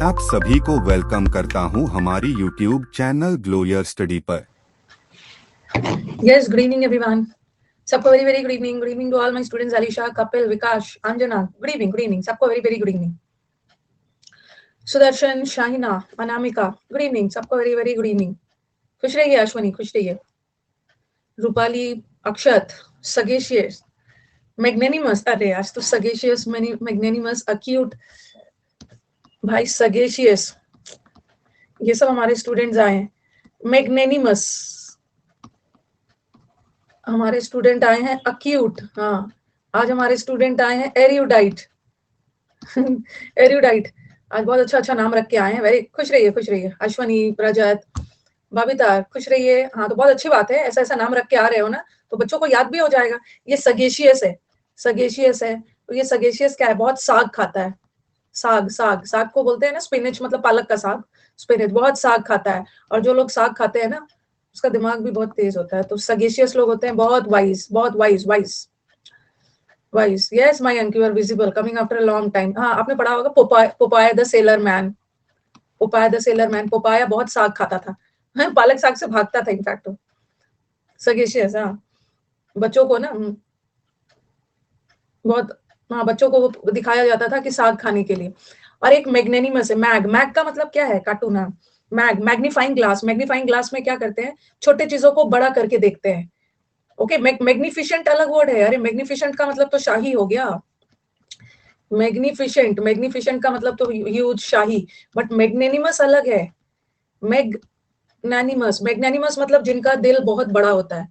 आप सभी को वेलकम करता हूं हमारी YouTube channel glow your study पर। Yes, good evening everyone. सबको very good evening. Good evening to all my students Alisha, Kapil, Vikash, Anjana. Good evening. सबको very good evening. Sudarshan, Shahina, Anamika. Good evening. सबको very good evening. खुश रहिए अश्वनी, खुश रहिए. रूपाली, अक्षत, sagacious, मैग्नेनिमस. अरे आज तो सगेशियस, मैग्नेनिमस, अक्यूट, भाई सगेशियस, ये सब हमारे स्टूडेंट्स आए हैं. मैग्नेनिमस, हमारे स्टूडेंट आए हैं. अक्यूट, हाँ, आज हमारे स्टूडेंट आए हैं. एरियोडाइट. एरियोडाइट, आज बहुत अच्छा नाम रख के आए हैं. वेरी खुश रहिए. अश्वनी, रजत, बबीता, खुश रहिए. हाँ, तो बहुत अच्छी बात है. ऐसा नाम रख के आ रहे हो ना, तो बच्चों को याद भी हो जाएगा. ये सगेशियस है. तो ये सगेशियस क्या है? बहुत साग खाता है. साग को बोलते हैं ना स्पिनच, मतलब पालक का साग. स्पिनच बहुत साग खाता है. और जो लोग साग खाते हैं ना, उसका दिमाग भी बहुत तेज होता है. तो सगेशियस लोग होते हैं बहुत wise. Yes Mayank, you are visible coming after a long time. हाँ, आपने पढ़ा होगा Popeye the sailor man. Popeye बहुत साग खाता था. हाँ, पालक साग से भागता था इनफैक्ट. सगेशियस, हाँ, बच्चों को ना बहुत, हाँ, बच्चों को दिखाया जाता था कि साग खाने के लिए. और एक मैग्नेनिमस है. मैग का मतलब क्या है? कार्टून. मैग्नीफाइंग ग्लास में क्या करते हैं? छोटे चीजों को बड़ा करके देखते हैं. ओके, मैग्निफिशेंट अलग वर्ड है. अरे मैग्निफिशेंट का मतलब तो शाही हो गया. मैग्निफिशेंट का मतलब तो ह्यूज, शाही. बट मैग्नेनिमस अलग है. मैग्नेनिमस मतलब जिनका दिल बहुत बड़ा होता है.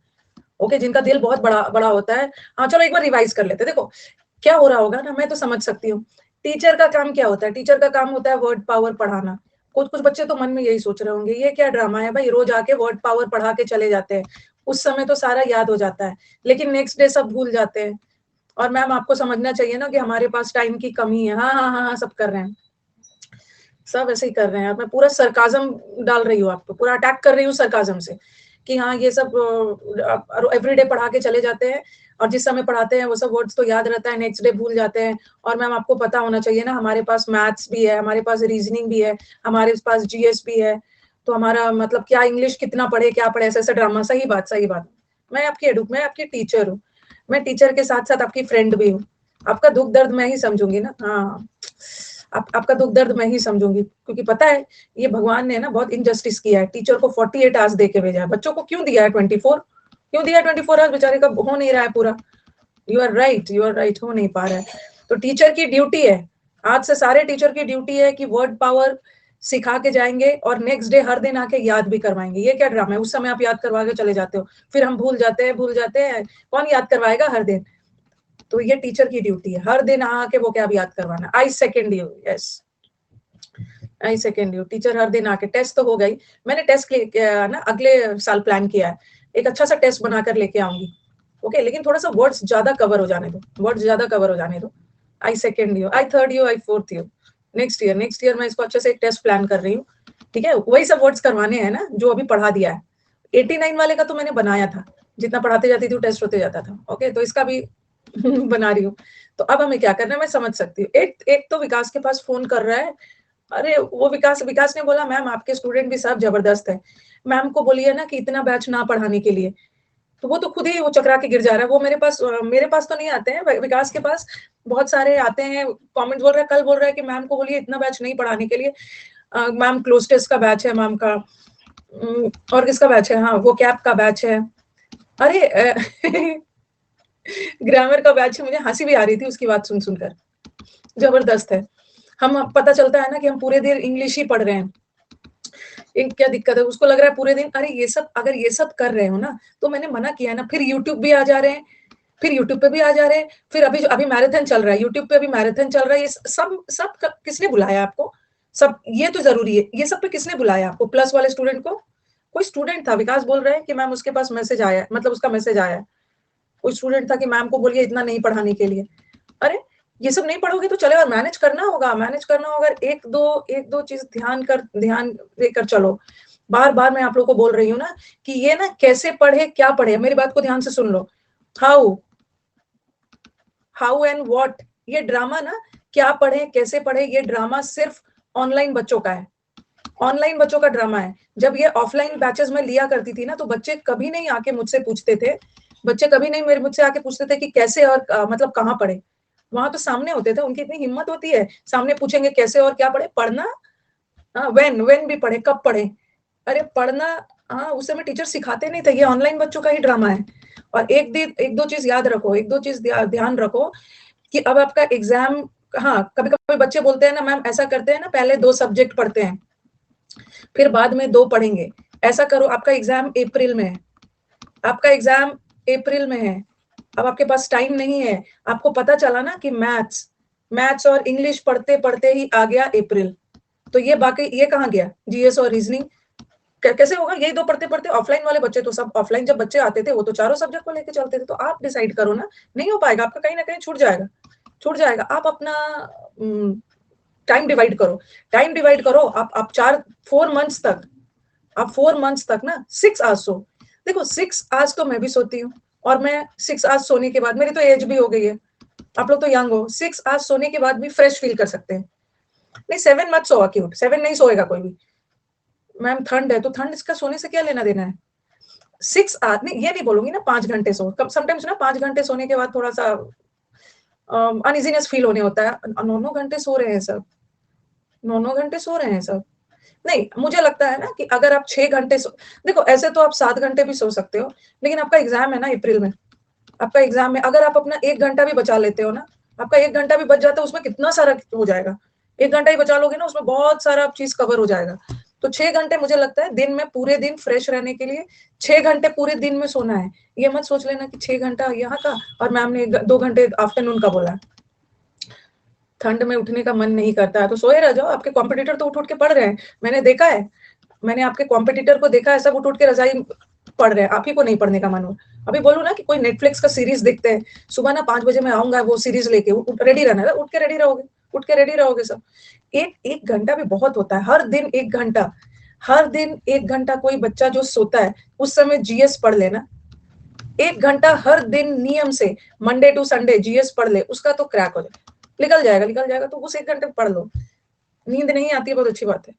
ओके, जिनका दिल बहुत बड़ा होता है. हाँ, चलो एक बार रिवाइज कर लेते हैं. देखो क्या हो रहा होगा ना, मैं तो समझ सकती हूँ. टीचर का काम क्या होता है? टीचर का काम होता है वर्ड पावर पढ़ाना. कुछ बच्चे तो मन में यही सोच रहे होंगे, ये क्या ड्रामा है भाई, रोज आके वर्ड पावर पढ़ा के चले जाते हैं. उस समय तो सारा याद हो जाता है, लेकिन नेक्स्ट डे सब भूल जाते हैं. और मैम आपको समझना चाहिए ना कि हमारे पास टाइम की कमी है. हाँ, सब कर रहे हैं, सब ऐसे ही कर रहे हैं. मैं पूरा सरकाजम डाल रही हूँ आपको, पूरा अटैक कर रही हूँ सरकाजम से कि हाँ, ये सब एवरीडे पढ़ा के चले जाते हैं. और जिस समय पढ़ाते हैं वो सब वर्ड्स तो याद रहता है, नेक्स्ट डे भूल जाते हैं. और मैम आपको पता होना चाहिए ना, हमारे पास मैथ्स भी है, हमारे पास रीजनिंग भी है, हमारे पास जीएस भी है. तो हमारा मतलब क्या, इंग्लिश कितना पढ़े क्या पढ़े, ऐसा ड्रामा. सही बात. मैं आपकी टीचर हूँ. मैं टीचर के साथ साथ आपकी फ्रेंड भी हूँ. आपका दुख दर्द मैं ही समझूंगी ना. हाँ, आपका दुख दर्द मैं ही समझूंगी, क्योंकि पता है ये भगवान ने ना बहुत इनजस्टिस किया है. टीचर को 48 आवर्स दे के भेजा है. बच्चों को क्यों दिया है 24? क्यों दिया है 24 आवर्स? बेचारे का हो नहीं रहा है पूरा. यू आर राइट, हो नहीं पा रहा है. तो टीचर की ड्यूटी है, आज से सारे टीचर की ड्यूटी है कि वर्ड पावर सिखा के जाएंगे और नेक्स्ट डे हर दिन आके याद भी करवाएंगे. ये क्या ड्रामा है? उस समय आप याद करवा के चले जाते हो, फिर हम भूल जाते हैं. कौन याद करवाएगा हर दिन? तो ये टीचर की ड्यूटी है, हर दिन आके वो क्या भी याद करवाना. I second you. Yes, I second you. Teacher हर दिन आके, टेस्ट तो हो गई. मैंने टेस्ट ना अगले साल प्लान किया है, एक अच्छा सा टेस्ट बनाकर लेके आऊंगी. ओके, लेकिन थोड़ा सा वर्ड्स ज्यादा कवर हो जाने दो. I second you, I third you, I fourth you. Next year मैं इसको अच्छे से एक टेस्ट प्लान कर रही हूँ. ठीक है, वही सब वर्ड्स करवाने हैं ना जो अभी पढ़ा दिया है. 89 वाले का तो मैंने बनाया था, जितना पढ़ाते जाती थी टेस्ट होते जाता था. ओके, तो इसका भी बना रही हूँ. तो अब हमें क्या करना है मैं समझ सकती हूँ. एक तो विकास के पास फोन कर रहा है. अरे वो विकास ने बोला मैम आपके स्टूडेंट भी सब जबरदस्त है, मैम को बोलिए ना कि इतना बैच ना पढ़ाने के लिए. तो वो तो खुद ही वो चकरा के गिर जा रहा है. वो मेरे पास तो नहीं आते हैं, विकास के पास बहुत सारे आते हैं. कमेंट बोल रहा है, कल बोल रहा है कि मैम को बोलिए इतना बैच नहीं पढ़ाने के लिए. मैम क्लोज टेस्ट का बैच है मैम का. और किसका बैच है? हाँ, वो कैप का बैच है. अरे ग्रामर का बैच है. मुझे हंसी भी आ रही थी उसकी बात सुनकर. जबरदस्त है. हम पता चलता है ना कि हम पूरे दिन इंग्लिश ही पढ़ रहे हैं. क्या दिक्कत है? उसको लग रहा है पूरे दिन. अरे ये सब अगर ये सब कर रहे हो ना, तो मैंने मना किया है ना. फिर यूट्यूब भी आ जा रहे हैं, फिर यूट्यूब पे भी आ जा रहे हैं. फिर अभी मैराथन चल रहा है यूट्यूब पे, अभी मैराथन चल रहा है. ये सब किसने बुलाया आपको? सब ये तो जरूरी है. ये सब पे किसने बुलाया आपको? प्लस वाले स्टूडेंट को. कोई स्टूडेंट था, विकास बोल रहे हैं कि मैम उसके पास मैसेज आया, मतलब उसका मैसेज आया. कोई स्टूडेंट था कि मैम को बोलिए इतना नहीं पढ़ाने के लिए. अरे ये सब नहीं पढ़ोगे तो चलेगा, मैनेज करना होगा. एक दो चीज ध्यान देकर चलो. बार बार मैं आप लोगों को बोल रही हूँ ना कि ये ना कैसे पढ़े क्या पढ़े, मेरी बात को ध्यान से सुन लो. हाउ एंड व्हाट, ये ड्रामा ना, क्या पढ़े कैसे पढ़े, ये ड्रामा सिर्फ ऑनलाइन बच्चों का है, ऑनलाइन बच्चों का ड्रामा है। जब ये ऑफलाइन बैचेस में लिया करती थी ना, तो बच्चे कभी नहीं आके मुझसे पूछते थे, बच्चे कभी नहीं मेरे मुझसे आके पूछते थे कि कैसे और मतलब कहाँ पढ़े। वहां तो सामने होते थे, उनकी इतनी हिम्मत होती है, सामने पूछेंगे कैसे और क्या पढ़े, पढ़ना, व्हेन भी पढ़े, कब पढ़े। अरे पढ़ना, उस समय टीचर सिखाते नहीं थे, ये ऑनलाइन बच्चों का ही ड्रामा है। और एक दो चीज याद रखो, एक दो चीज ध्यान रखो कि अब आपका एग्जाम, कभी कभी बच्चे बोलते हैं ना मैम ऐसा करते हैं ना, पहले 2 सब्जेक्ट पढ़ते हैं फिर बाद में 2 पढ़ेंगे। ऐसा करो, आपका एग्जाम अप्रैल में है, आपका एग्जाम अप्रैल में है, अब आपके पास टाइम नहीं है, आपको पता चला ना कि मैथ्स और इंग्लिश पढ़ते पढ़ते ही आ गया अप्रैल, तो ये बाकी ये कहाँ गया, जीएस और रीजनिंग कैसे होगा? यही 2 पढ़ते पढ़ते, ऑफलाइन वाले बच्चे तो सब, ऑफलाइन जब बच्चे आते थे वो तो चारों सब्जेक्ट को लेके चलते थे। तो आप डिसाइड करो ना, नहीं हो पाएगा आपका, कहीं ना कहीं छूट जाएगा, छूट जाएगा। आप अपना टाइम डिवाइड करो, टाइम डिवाइड करो। आप 4 मंथ्स तक, आप 4 मंथ्स तक ना 6 आवर्स सो। देखो 6 आवर्स तो मैं भी सोती हूँ, और मैं 6 आवर्स सोने के बाद, मेरी तो एज भी हो गई है, आप लोग तो यंग हो, 6 आवर्स सोने के बाद भी फ्रेश फील कर सकते हैं। नहीं 7 मत सोआ, क्यों 7 नहीं सोएगा कोई भी। मैम ठंड है, तो ठंड इसका सोने से क्या लेना देना है? 6 आवर नहीं, ये नहीं बोलूंगी ना 5 घंटे सो, समटाइम्स ना 5 घंटे सोने के बाद थोड़ा सा अनइजीनेस फील होने होता है। 9 घंटे सो रहे हैं सब, 9 घंटे सो रहे हैं सब। नहीं, मुझे लगता है ना कि अगर आप 6 घंटे सो, देखो ऐसे तो आप 7 घंटे भी सो सकते हो, लेकिन आपका एग्जाम है ना अप्रैल में, आपका एग्जाम में अगर आप अपना 1 घंटा भी बचा लेते हो ना, आपका 1 घंटा भी बच जाता है, उसमें कितना सारा हो जाएगा। 1 घंटा ही बचा लोगे ना, उसमें बहुत सारा चीज कवर हो जाएगा। तो 6 घंटे मुझे लगता है दिन में, पूरे दिन फ्रेश रहने के लिए 6 घंटे पूरे दिन में सोना है। ये मत सोच लेना कि 6 घंटा यहाँ का और मैम ने 2 घंटे आफ्टरनून का बोला। ठंड में उठने का मन नहीं करता है तो सोए रह जाओ, आपके कॉम्पिटिटर तो उठ उठ के पढ़ रहे हैं, मैंने देखा है, मैंने आपके कॉम्पिटिटर को देखा है, सब उठ उठ के रजाई पढ़ रहे हैं, आप ही को नहीं पढ़ने का मन हो। अभी बोलू ना कि कोई नेटफ्लिक्स का सीरीज देखते हैं, सुबह ना 5 बजे मैं आऊंगा वो सीरीज लेके, रेडी रहना है, उठ के रेडी रहोगे, उठ के रेडी रहोगे सब। एक घंटा भी बहुत होता है, हर दिन 1 घंटा, हर दिन 1 घंटा। कोई बच्चा जो सोता है उस समय जीएस पढ़ लेना, 1 घंटा हर दिन नियम से, मंडे टू संडे जीएस पढ़ ले, उसका तो क्रैक हो जाए, निकल जाएगा, निकल जाएगा। तो उस 1 घंटे पढ़ लो, नींद नहीं आती है बहुत अच्छी बात है,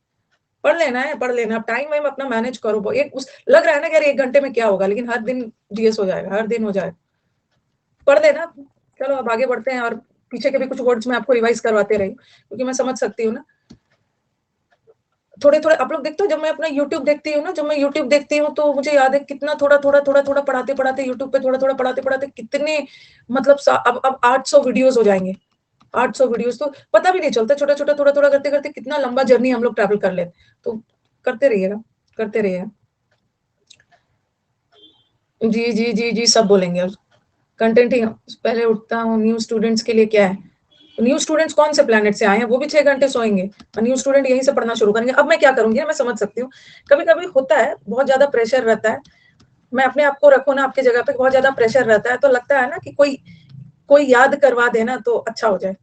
पढ़ लेना है, पढ़ लेना। टाइम वाइम अपना मैनेज करो, वो एक उस लग रहा है ना कि यार 1 घंटे में क्या होगा, लेकिन हर दिन जीएस हो जाएगा, हर दिन हो जाएगा, पढ़ लेना। चलो अब आगे बढ़ते हैं, और पीछे के भी कुछ वर्ड्स मैं आपको रिवाइज करवाते रही, क्योंकि मैं समझ सकती हूँ ना, थोड़े थोड़े आप लोग देखते हो। जब मैं अपना यूट्यूब देखती हूँ ना, जब मैं यूट्यूब देखती हूँ तो मुझे याद है कितना थोड़ा थोड़ा थोड़ा थोड़ा पढ़ाते पढ़ाते, यूट्यूब पे थोड़ा थोड़ा पढ़ाते पढ़ाते कितने, मतलब अब 800 वीडियोस हो जाएंगे, 800 वीडियोस, तो पता भी नहीं चलता, छोटा छोटा थोड़ा थोड़ा करते करते कितना लंबा जर्नी हम लोग ट्रैवल कर लेते। तो करते रहिएगा, करते रहिएगा। जी जी जी जी सब बोलेंगे अब, कंटेंट ही। पहले उठता हूँ, न्यू स्टूडेंट्स के लिए क्या है, न्यू स्टूडेंट्स कौन से प्लेनेट से आए हैं, वो भी 6 घंटे सोएंगे, और न्यू स्टूडेंट यहीं से पढ़ना शुरू करेंगे। अब मैं क्या करूंगी, मैं समझ सकती हूँ, कभी कभी होता है बहुत ज्यादा प्रेशर रहता है, मैं अपने आप को रखू ना आपकी जगह पे, बहुत ज्यादा प्रेशर रहता है तो लगता है ना कि कोई कोई याद करवा देना तो अच्छा हो जाए,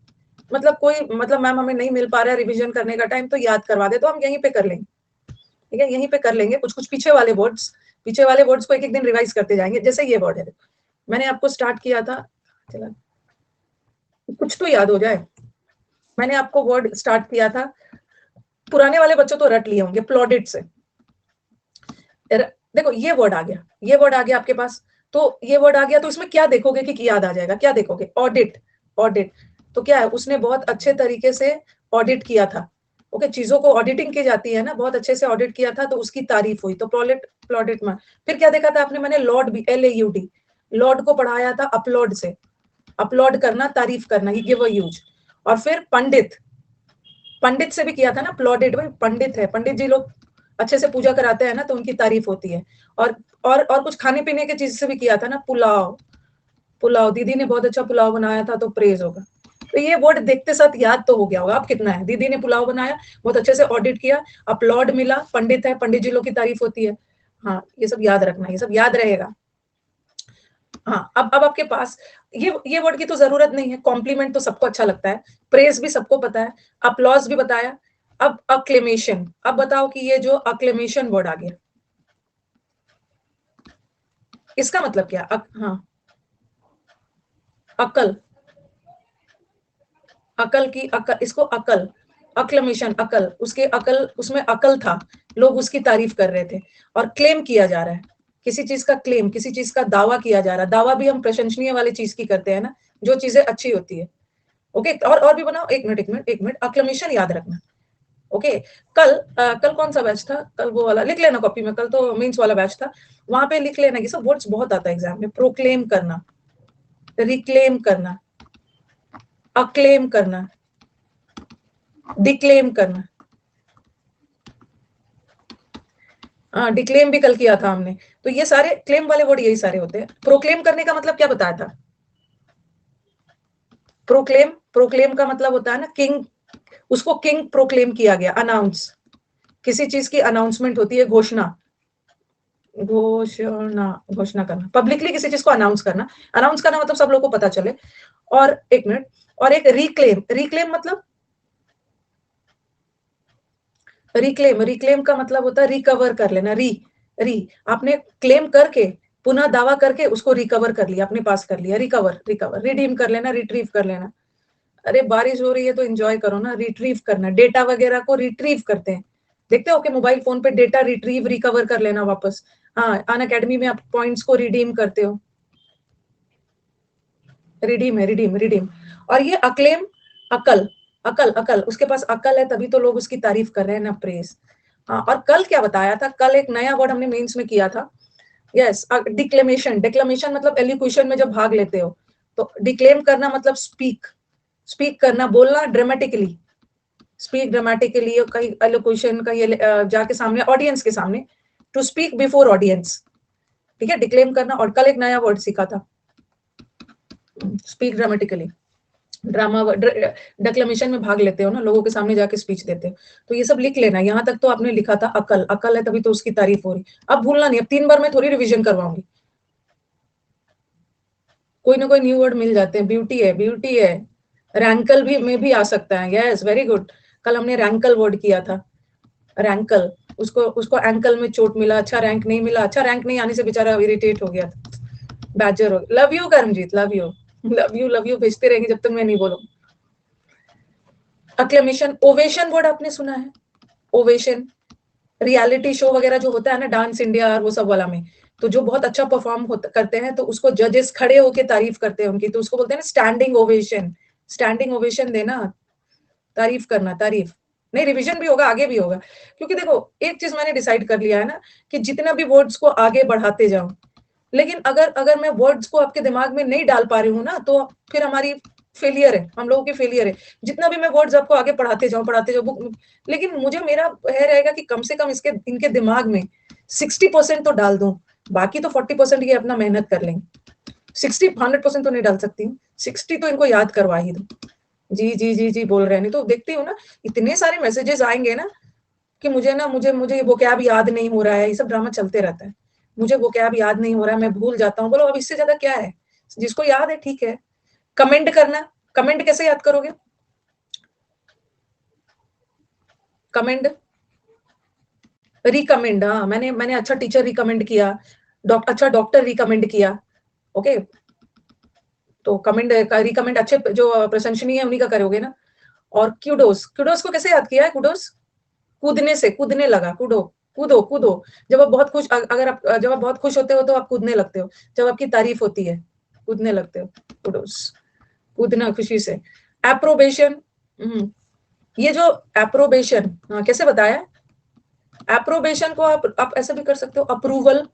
मतलब कोई, मतलब मैम हमें नहीं मिल पा रहा है रिवीजन करने का टाइम, तो याद करवा दे, तो हम यहीं पे कर लेंगे, ठीक है, यहीं पे कर लेंगे। कुछ कुछ पीछे वाले वर्ड्स, पीछे वाले वर्ड्स को एक एक दिन रिवाइज करते जाएंगे। जैसे ये वर्ड है, मैंने आपको स्टार्ट किया था, चला कुछ तो याद हो जाए, मैंने आपको वर्ड स्टार्ट किया था, पुराने वाले बच्चों तो रट लिए होंगे, प्लॉडेड से। देखो ये वर्ड आ गया, ये वर्ड आ गया आपके पास, तो ये वर्ड आ गया, तो इसमें क्या देखोगे कि याद आ जाएगा, क्या देखोगे, ऑडिट, ऑडिट। तो क्या है, उसने बहुत अच्छे तरीके से ऑडिट किया था, ओके, चीजों को ऑडिटिंग की जाती है ना, बहुत अच्छे से ऑडिट किया था तो उसकी तारीफ हुई, तो प्लॉडेड, प्लॉडेड में। फिर क्या देखा था आपने, मैंने लॉर्ड भी, LAUD, लॉर्ड को पढ़ाया था अपलोड से, अपलोड करना, तारीफ करना, ही गिव अ यूज। और फिर पंडित, पंडित से भी किया था ना, प्लॉडेड, भाई पंडित है, पंडित जी लोग अच्छे से पूजा कराते हैं ना, तो उनकी तारीफ होती है। और और कुछ खाने पीने की चीज से भी किया था ना, पुलाव, पुलाव, दीदी ने बहुत अच्छा पुलाव बनाया था तो प्रेज होगा। तो ये वर्ड देखते साथ याद तो हो गया होगा, अब कितना है, दीदी ने पुलाव बनाया, बहुत अच्छे से ऑडिट किया, अपलॉड मिला, पंडित है, पंडित जी लोग की तारीफ होती है। हाँ ये सब याद रखना, ये सब याद रहेगा। हाँ अब आपके पास ये वर्ड की तो जरूरत नहीं है, कॉम्प्लीमेंट तो सबको अच्छा लगता है, प्रेज भी सबको पता है, अपलॉज भी बताया। अब अक्लेमेशन, अब बताओ कि ये जो अक्लेमेशन वर्ड आ गया, इसका मतलब क्या, हाँ, अकल, अकल की अकल, इसको अकल, अक्लमेशन, अकल, उसके अकल, उसमें अकल था, लोग उसकी तारीफ कर रहे थे। और क्लेम किया जा रहा है, किसी चीज का क्लेम, किसी चीज का दावा किया जा रहा है। दावा भी हम प्रशंसनीय वाली चीज की करते हैं ना, जो चीजें अच्छी होती है। ओके, और भी बनाओ, एक मिनट, अक्लमेशन याद रखना। ओके, कल कौन सा बैच था? कल वो वाला लिख लेना कॉपी में, कल तो मेंस वाला बैच था, वहां पे लिख लेना। ये सब वर्ड्स बहुत आता है एग्जाम में। प्रोक्लेम करना, रिक्लेम करना, अक्लेम करना, डिक्लेम करना। डिक्लेम भी कल किया था हमने। तो ये सारे क्लेम वाले वर्ड यही सारे होते हैं। प्रोक्लेम करने का मतलब क्या बताया था? प्रोक्लेम का मतलब होता है ना किंग, उसको किंग प्रोक्लेम किया गया। अनाउंस, किसी चीज की अनाउंसमेंट होती है, घोषणा, घोषणा करना, पब्लिकली किसी चीज को अनाउंस करना। अनाउंस करना मतलब सब लोगों को पता चले। और एक मिनट, और एक रिक्लेम मतलब, रिक्लेम का मतलब होता है रिकवर कर लेना। आपने क्लेम करके, पुनः दावा करके उसको रिकवर कर लिया, अपने पास कर लिया। रिकवर, रिडीम कर लेना, रिट्रीव कर लेना। अरे बारिश हो रही है तो एंजॉय करो ना। रिट्रीव करना, डेटा वगैरह को रिट्रीव करते हैं, देखते हो कि मोबाइल फोन पे डेटा रिकवर कर लेना वापस। हाँ, अन अकेडमी में आप पॉइंट्स को रिडीम करते हो। रिडीम। और ये अक्लेम, अकल, उसके पास अकल है तभी तो लोग उसकी तारीफ कर रहे हैं ना, प्रेज। हाँ, और कल क्या बताया था? कल एक नया वर्ड हमने मेंस में किया था। यस, डिक्लेमेशन मतलब एलिक्यूशन में जब भाग लेते हो, तो डिक्लेम करना मतलब स्पीक करना, बोलना ड्रामेटिकली, स्पीक ड्रामेटिकली, कहीं एलोक्यूशन, कहीं जाके सामने ऑडियंस के सामने, टू स्पीक बिफोर ऑडियंस। ठीक है, डिक्लेम करना। और कल एक नया वर्ड सीखा था, स्पीक ड्रामेटिकली। ड्रामा डिक्लेमेशन में भाग लेते हो ना, लोगों के सामने जाके स्पीच देते हो। तो ये सब लिख लेना। यहाँ तक तो आपने लिखा था अकल है तभी तो उसकी तारीफ हो रही। अब भूलना नहीं, अब 3 बार मैं थोड़ी रिवीजन करवाऊंगी, कोई ना कोई न्यू वर्ड मिल जाते हैं। ब्यूटी है, रैंकल भी में भी आ सकता है। Yes, very good. कल हमने रैंकल वर्ड किया था, रैंकल। उसको उसको एंकल में चोट मिला, अच्छा रैंक नहीं मिला। अच्छा रैंक नहीं आने से बेचारा इरिटेट हो गया था, बैजर हो गया। Love you Karamjit, love you भेजते रहेंगे जब तक मैं नहीं बोलूं। अक्लेमेशन, ओवेशन वर्ड आपने सुना है? ओवेशन, रियलिटी शो वगैरह जो होता है ना, डांस इंडिया और वो सब वाला में, तो जो बहुत अच्छा परफॉर्म करते हैं तो उसको जजेस खड़े होकर तारीफ करते हैं उनकी, तो उसको बोलते हैं ना स्टैंडिंग ओवेशन। स्टैंडिंग ओवेशन देना, तारीफ करना, तारीफ नहीं। रिवीजन भी होगा, आगे भी होगा। क्योंकि देखो, एक चीज मैंने डिसाइड कर लिया है ना, कि जितना भी वर्ड्स को आगे बढ़ाते जाऊं, लेकिन अगर अगर मैं वर्ड्स को आपके दिमाग में नहीं डाल पा रही हूँ ना, तो फिर हमारी फेलियर है, हम लोगों की फेलियर है। जितना भी मैं वर्ड्स आपको आगे पढ़ाते जाऊं बुक, लेकिन मुझे मेरा है रहेगा कि कम से कम इसके इनके दिमाग में 60% तो डाल दूं, बाकी तो 40% ये अपना मेहनत कर लेंगे। 100% तो नहीं डाल सकती हूँ, 60 तो इनको याद करवा ही दूं। जी बोल रहे हैं, नहीं तो देखती हूँ ना, इतने सारे मैसेजेस आएंगे ना कि मुझे वो कैब याद नहीं हो रहा है। ये सब ड्रामा चलते रहता है। मुझे वो कैब याद नहीं हो रहा है, मैं भूल जाता हूँ। बोलो अब इससे ज्यादा क्या है? जिसको याद है ठीक है। कमेंट करना, कमेंट कैसे याद करोगे? Comment, recommend. हाँ, मैंने अच्छा टीचर रिकमेंड किया, अच्छा डॉक्टर रिकमेंड किया। ओके, तो कमेंट रिकमेंड अच्छे जो प्रशंसनीय है उन्हीं का करोगे ना। और क्यूडोस को कैसे याद किया है? क्यूडोस कूदने से, कूदने लगा, कूदो। जब आप बहुत खुश, अगर आप जब आप बहुत खुश होते हो तो आप कूदने लगते हो, जब आपकी तारीफ होती है कूदने लगते हो। कूडोस, कूदना खुशी से। एप्रोबेशन, ये जो एप्रोबेशन, कैसे बताया? एप्रोबेशन को आप ऐसे भी कर सकते हो, अप्रूवल।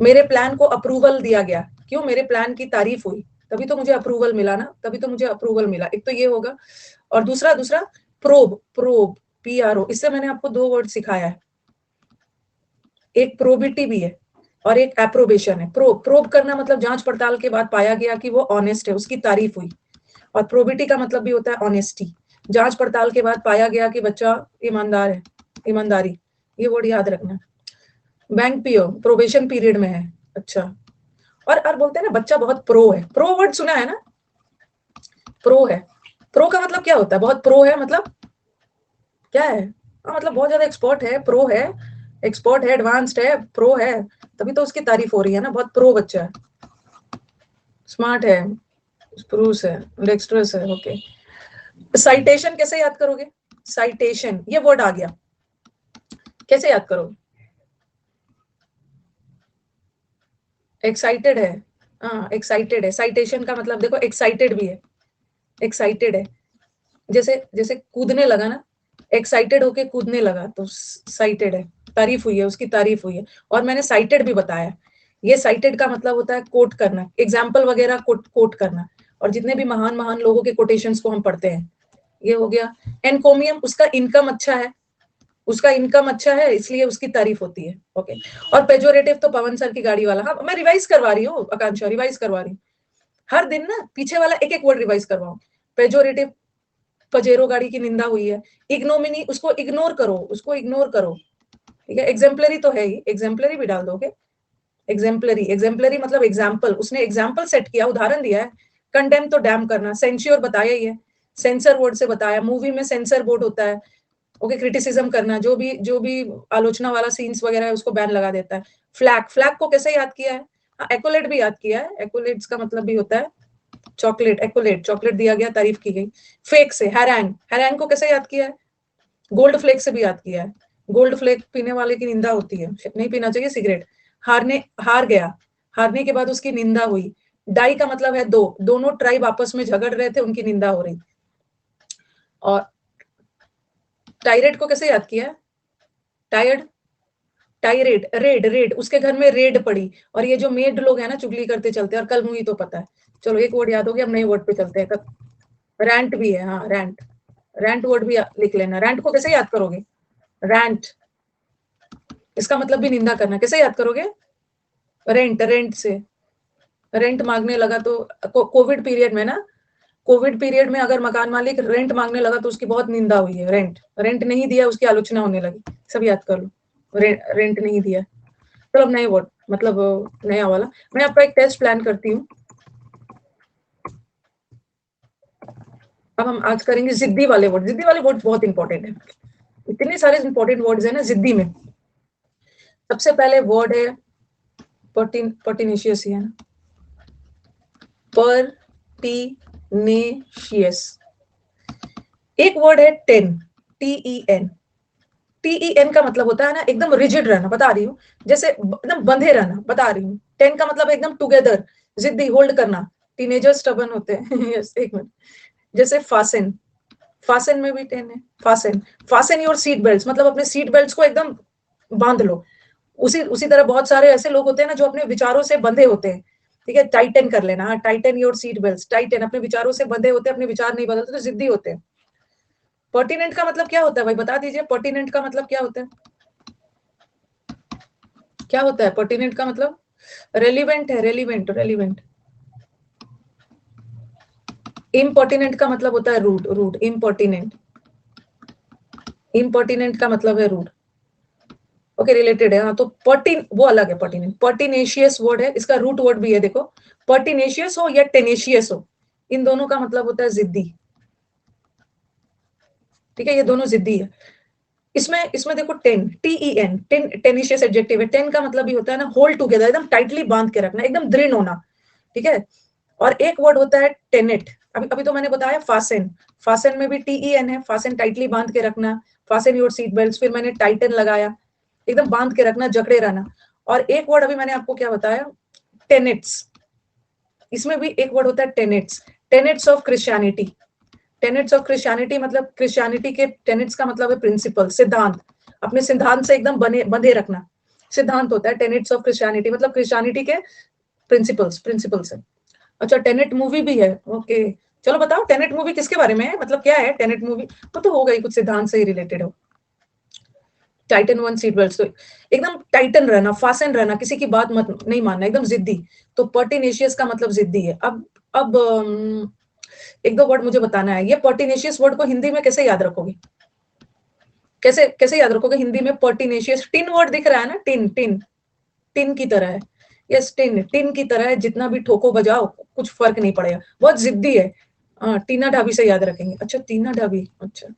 मेरे प्लान को अप्रूवल दिया गया, क्यों? मेरे प्लान की तारीफ हुई, तभी तो मुझे अप्रूवल मिला ना, तभी तो मुझे अप्रूवल मिला। एक तो ये होगा, और दूसरा प्रोब, PRO। इससे मैंने आपको 2 वर्ड सिखाया है, एक प्रोबिटी भी है और एक एप्रोबेशन है। प्रोब करना मतलब जांच पड़ताल के बाद पाया गया कि वो ऑनेस्ट है, उसकी तारीफ हुई। और प्रोबिटी का मतलब भी होता है ऑनेस्टी, जांच पड़ताल के बाद पाया गया कि बच्चा ईमानदार है, ईमानदारी। ये वर्ड याद रखना। बैंक पीओ प्रोबेशन पीरियड में है। अच्छा, और बोलते हैं ना बच्चा बहुत प्रो है। प्रो वर्ड सुना है ना? प्रो है, प्रो का मतलब क्या होता है? बहुत प्रो है मतलब क्या है? मतलब बहुत ज्यादा एक्सपर्ट है, प्रो है, एक्सपर्ट है, एडवांस्ड है, प्रो है, तभी तो उसकी तारीफ हो रही है ना। बहुत प्रो बच्चा है, स्मार्ट है, स्प्रूस है, डेक्स्ट्रस है। ओके, साइटेशन कैसे याद करोगे? साइटेशन, ये वर्ड आ गया, कैसे याद करो? एक्साइटेड है, हाँ एक्साइटेड है, साइटेशन का मतलब देखो एक्साइटेड भी है, एक्साइटेड है, जैसे जैसे कूदने लगा ना, एक्साइटेड होके कूदने लगा तो साइटेड है, तारीफ हुई है, उसकी तारीफ हुई है। और मैंने साइटेड भी बताया, ये साइटेड का मतलब होता है कोट करना, एग्जाम्पल वगैरह कोट करना, और जितने भी महान महान लोगों के कोटेशंस को हम पढ़ते हैं, ये हो गया। एनकोमियम, उसका इनकम अच्छा है, उसका इनकम अच्छा है इसलिए उसकी तारीफ होती है, ओके। और पेजोरेटिव तो पवन सर की गाड़ी वाला, हाँ मैं रिवाइज करवा रही हूँ आकांक्षा, रिवाइज करवा रही हूँ हर दिन ना, पीछे वाला एक एक वर्ड रिवाइज करवाओ। पेजोरेटिव, पजेरो गाड़ी की निंदा हुई है। इग्नोमिनी, उसको इग्नोर करो, उसको इग्नोर करो, ठीक है। एग्जाम्पलरी तो है ही, एग्जाम्पलरी भी डाल दोगे, एग्जाम्पलरी, एग्जाम्पलरी मतलब एग्जाम्पल, उसने एग्जाम्पल सेट किया, उदाहरण दिया है। कंडेम तो डैम करना, सेंश्योर बताया ही है, सेंसर बोर्ड से बताया, मूवी में सेंसर बोर्ड होता है, ओके। क्रिटिसिज्म करना, जो भी आलोचना वाला सीन्स वगैरह है उसको बैन लगा देता है। फ्लैग, फ्लैग को कैसे याद किया है? एक्कोलेट भी याद किया है, एक्कोलेट्स का मतलब भी होता है चॉकलेट, एक्कोलेट, चॉकलेट दिया गया, तारीफ की गई। फेक से, हैरैंग, हैरैंग को कैसे याद किया है? गोल्ड फ्लेक से भी याद किया है, गोल्ड फ्लेक पीने वाले की निंदा होती है, नहीं पीना चाहिए सिगरेट। हार गया, हारने के बाद उसकी निंदा हुई। डाई का मतलब है दो, दोनों ट्राइब आपस में झगड़ रहे थे, उनकी निंदा हो रही। और टायरेट को कैसे याद किया? टायर्ड, टायरेट, रेड, रेड, उसके घर में रेड पड़ी। और ये जो मेड लोग हैं ना, चुगली करते चलते, और कल मुझे तो पता है। चलो एक वर्ड याद हो गया, अब नए वर्ड पे चलते हैं। रैंट भी है, हाँ रैंट, रैंट वर्ड भी लिख लेना। रैंट को कैसे याद करोगे? रैंट, इसका मतलब भी निंदा करना, कैसे याद करोगे? रेंट, रेंट से, रेंट मांगने लगा तो कोविड पीरियड में ना, कोविड पीरियड में अगर मकान मालिक रेंट मांगने लगा तो उसकी बहुत निंदा हुई है। रेंट, रेंट नहीं दिया उसकी आलोचना होने लगी, सब याद कर लो। रेंट नहीं दिया। चलो अब नए वर्ड, मतलब नया वाला, मैं आपका एक टेस्ट प्लान करती हूँ। अब हम आज करेंगे जिद्दी वाले वर्ड, जिद्दी वाले वर्ड बहुत इंपॉर्टेंट है, इतने सारे इंपॉर्टेंट वर्ड्स है ना जिद्दी में। सबसे पहले वर्ड है पर्टिनेशियस, है ना, पर्टिनेशियस। एक वर्ड है टेन, TEN, TEN का मतलब होता है ना एकदम रिजिड रहना, बता रही हूँ, जैसे एकदम बंधे रहना, बता रही हूँ। 10 का मतलब एकदम टुगेदर, जिद्दी, होल्ड करना। टीनेजर स्टबन होते हैं यस, एक मिनट। जैसे फासन, फासन में भी 10 है, fasten, fasten your seat belt, मतलब अपने सीट बेल्ट को एकदम बांध लो। उसी उसी तरह बहुत सारे ऐसे लोग होते हैं ना जो अपने विचारों से बंधे होते हैं, ठीक है। टाइटन कर लेना, हाँ, Titan your seat belt, Titan, अपने विचारों से बंधे होते हैं, अपने विचार नहीं बदलते तो जिद्दी होते हैं। पर्टिनेंट का मतलब क्या होता है भाई, बता दीजिए, पर्टिनेंट का मतलब क्या होता है? क्या होता है पर्टिनेंट का मतलब? रेलिवेंट है, रेलिवेंट, रेलिवेंट। इम्पर्टिनेंट का मतलब होता है रूड, रूड, इम्पर्टिनेंट, इम्पर्टिनेंट का मतलब है रूड, ओके, रिलेटेड है, हाँ। तो पर्टिन वो अलग है, पर्टिनेंट, पर्टिनेशियस वर्ड है, इसका रूट वर्ड भी है, देखो, पर्टिनेशियस हो या टेनेशियस हो, इन दोनों का मतलब होता है जिद्दी, ठीक है, ये दोनों जिद्दी है। इसमें इसमें देखो 10, TEN, टेनिशियस एडजेक्टिव है। 10 का मतलब भी होता है ना होल्ड टुगेदर, एकदम टाइटली बांध के रखना, एकदम दृढ़ होना, ठीक है। और एक वर्ड होता है टेनेट, अभी अभी तो मैंने बताया फासन, फासन में भी TEN है, फासन टाइटली बांध के रखना, फासन योर सीट बेल्ट, फिर मैंने टाइटन लगाया, एकदम बांध के रखना, जकड़े रहना। और एक वर्ड अभी मैंने आपको क्या बताया, टेनेट्स, इसमें भी एक वर्ड होता है tenets, tenets of Christianity, tenets of Christianity मतलब क्रिश्चियनिटी के टेनेट्स का मतलब है प्रिंसिपल, सिद्धांत, अपने सिद्धांत से एकदम बंधे रखना, सिद्धांत होता है टेनेट्स ऑफ क्रिश्चियनिटी, मतलब क्रिश्चियनिटी के प्रिंसिपल्स, प्रिंसिपल्स है। अच्छा, टेनेट मूवी भी है, ओके। चलो बताओ टेनेट मूवी किसके बारे में है, मतलब क्या है टेनेट मूवी? तो हो गई, कुछ सिद्धांत से ही रिलेटेड हो। टाइटन वन सीट बेल्ट, तो एकदम टाइटन रहना, फासन रहना, किसी की बात मत नहीं मानना, एकदम जिद्दी। तो पर्टिनेशियस का मतलब जिद्दी है। अब एक दो वर्ड मुझे बताना है, ये पर्टिनेशियस वर्ड को हिंदी में कैसे याद रखोगे? कैसे कैसे याद रखोगे हिंदी में पर्टिनेशियस? टिन वर्ड दिख रहा है ना, टिन, टिन, टिन की तरह है, यस, टिन, टिन की तरह है, जितना भी ठोको बजाओ कुछ फर्क नहीं पड़ेगा, बहुत जिद्दी है। टीना ढाबी से याद रखेंगे, अच्छा टीना ढाबी, अच्छा।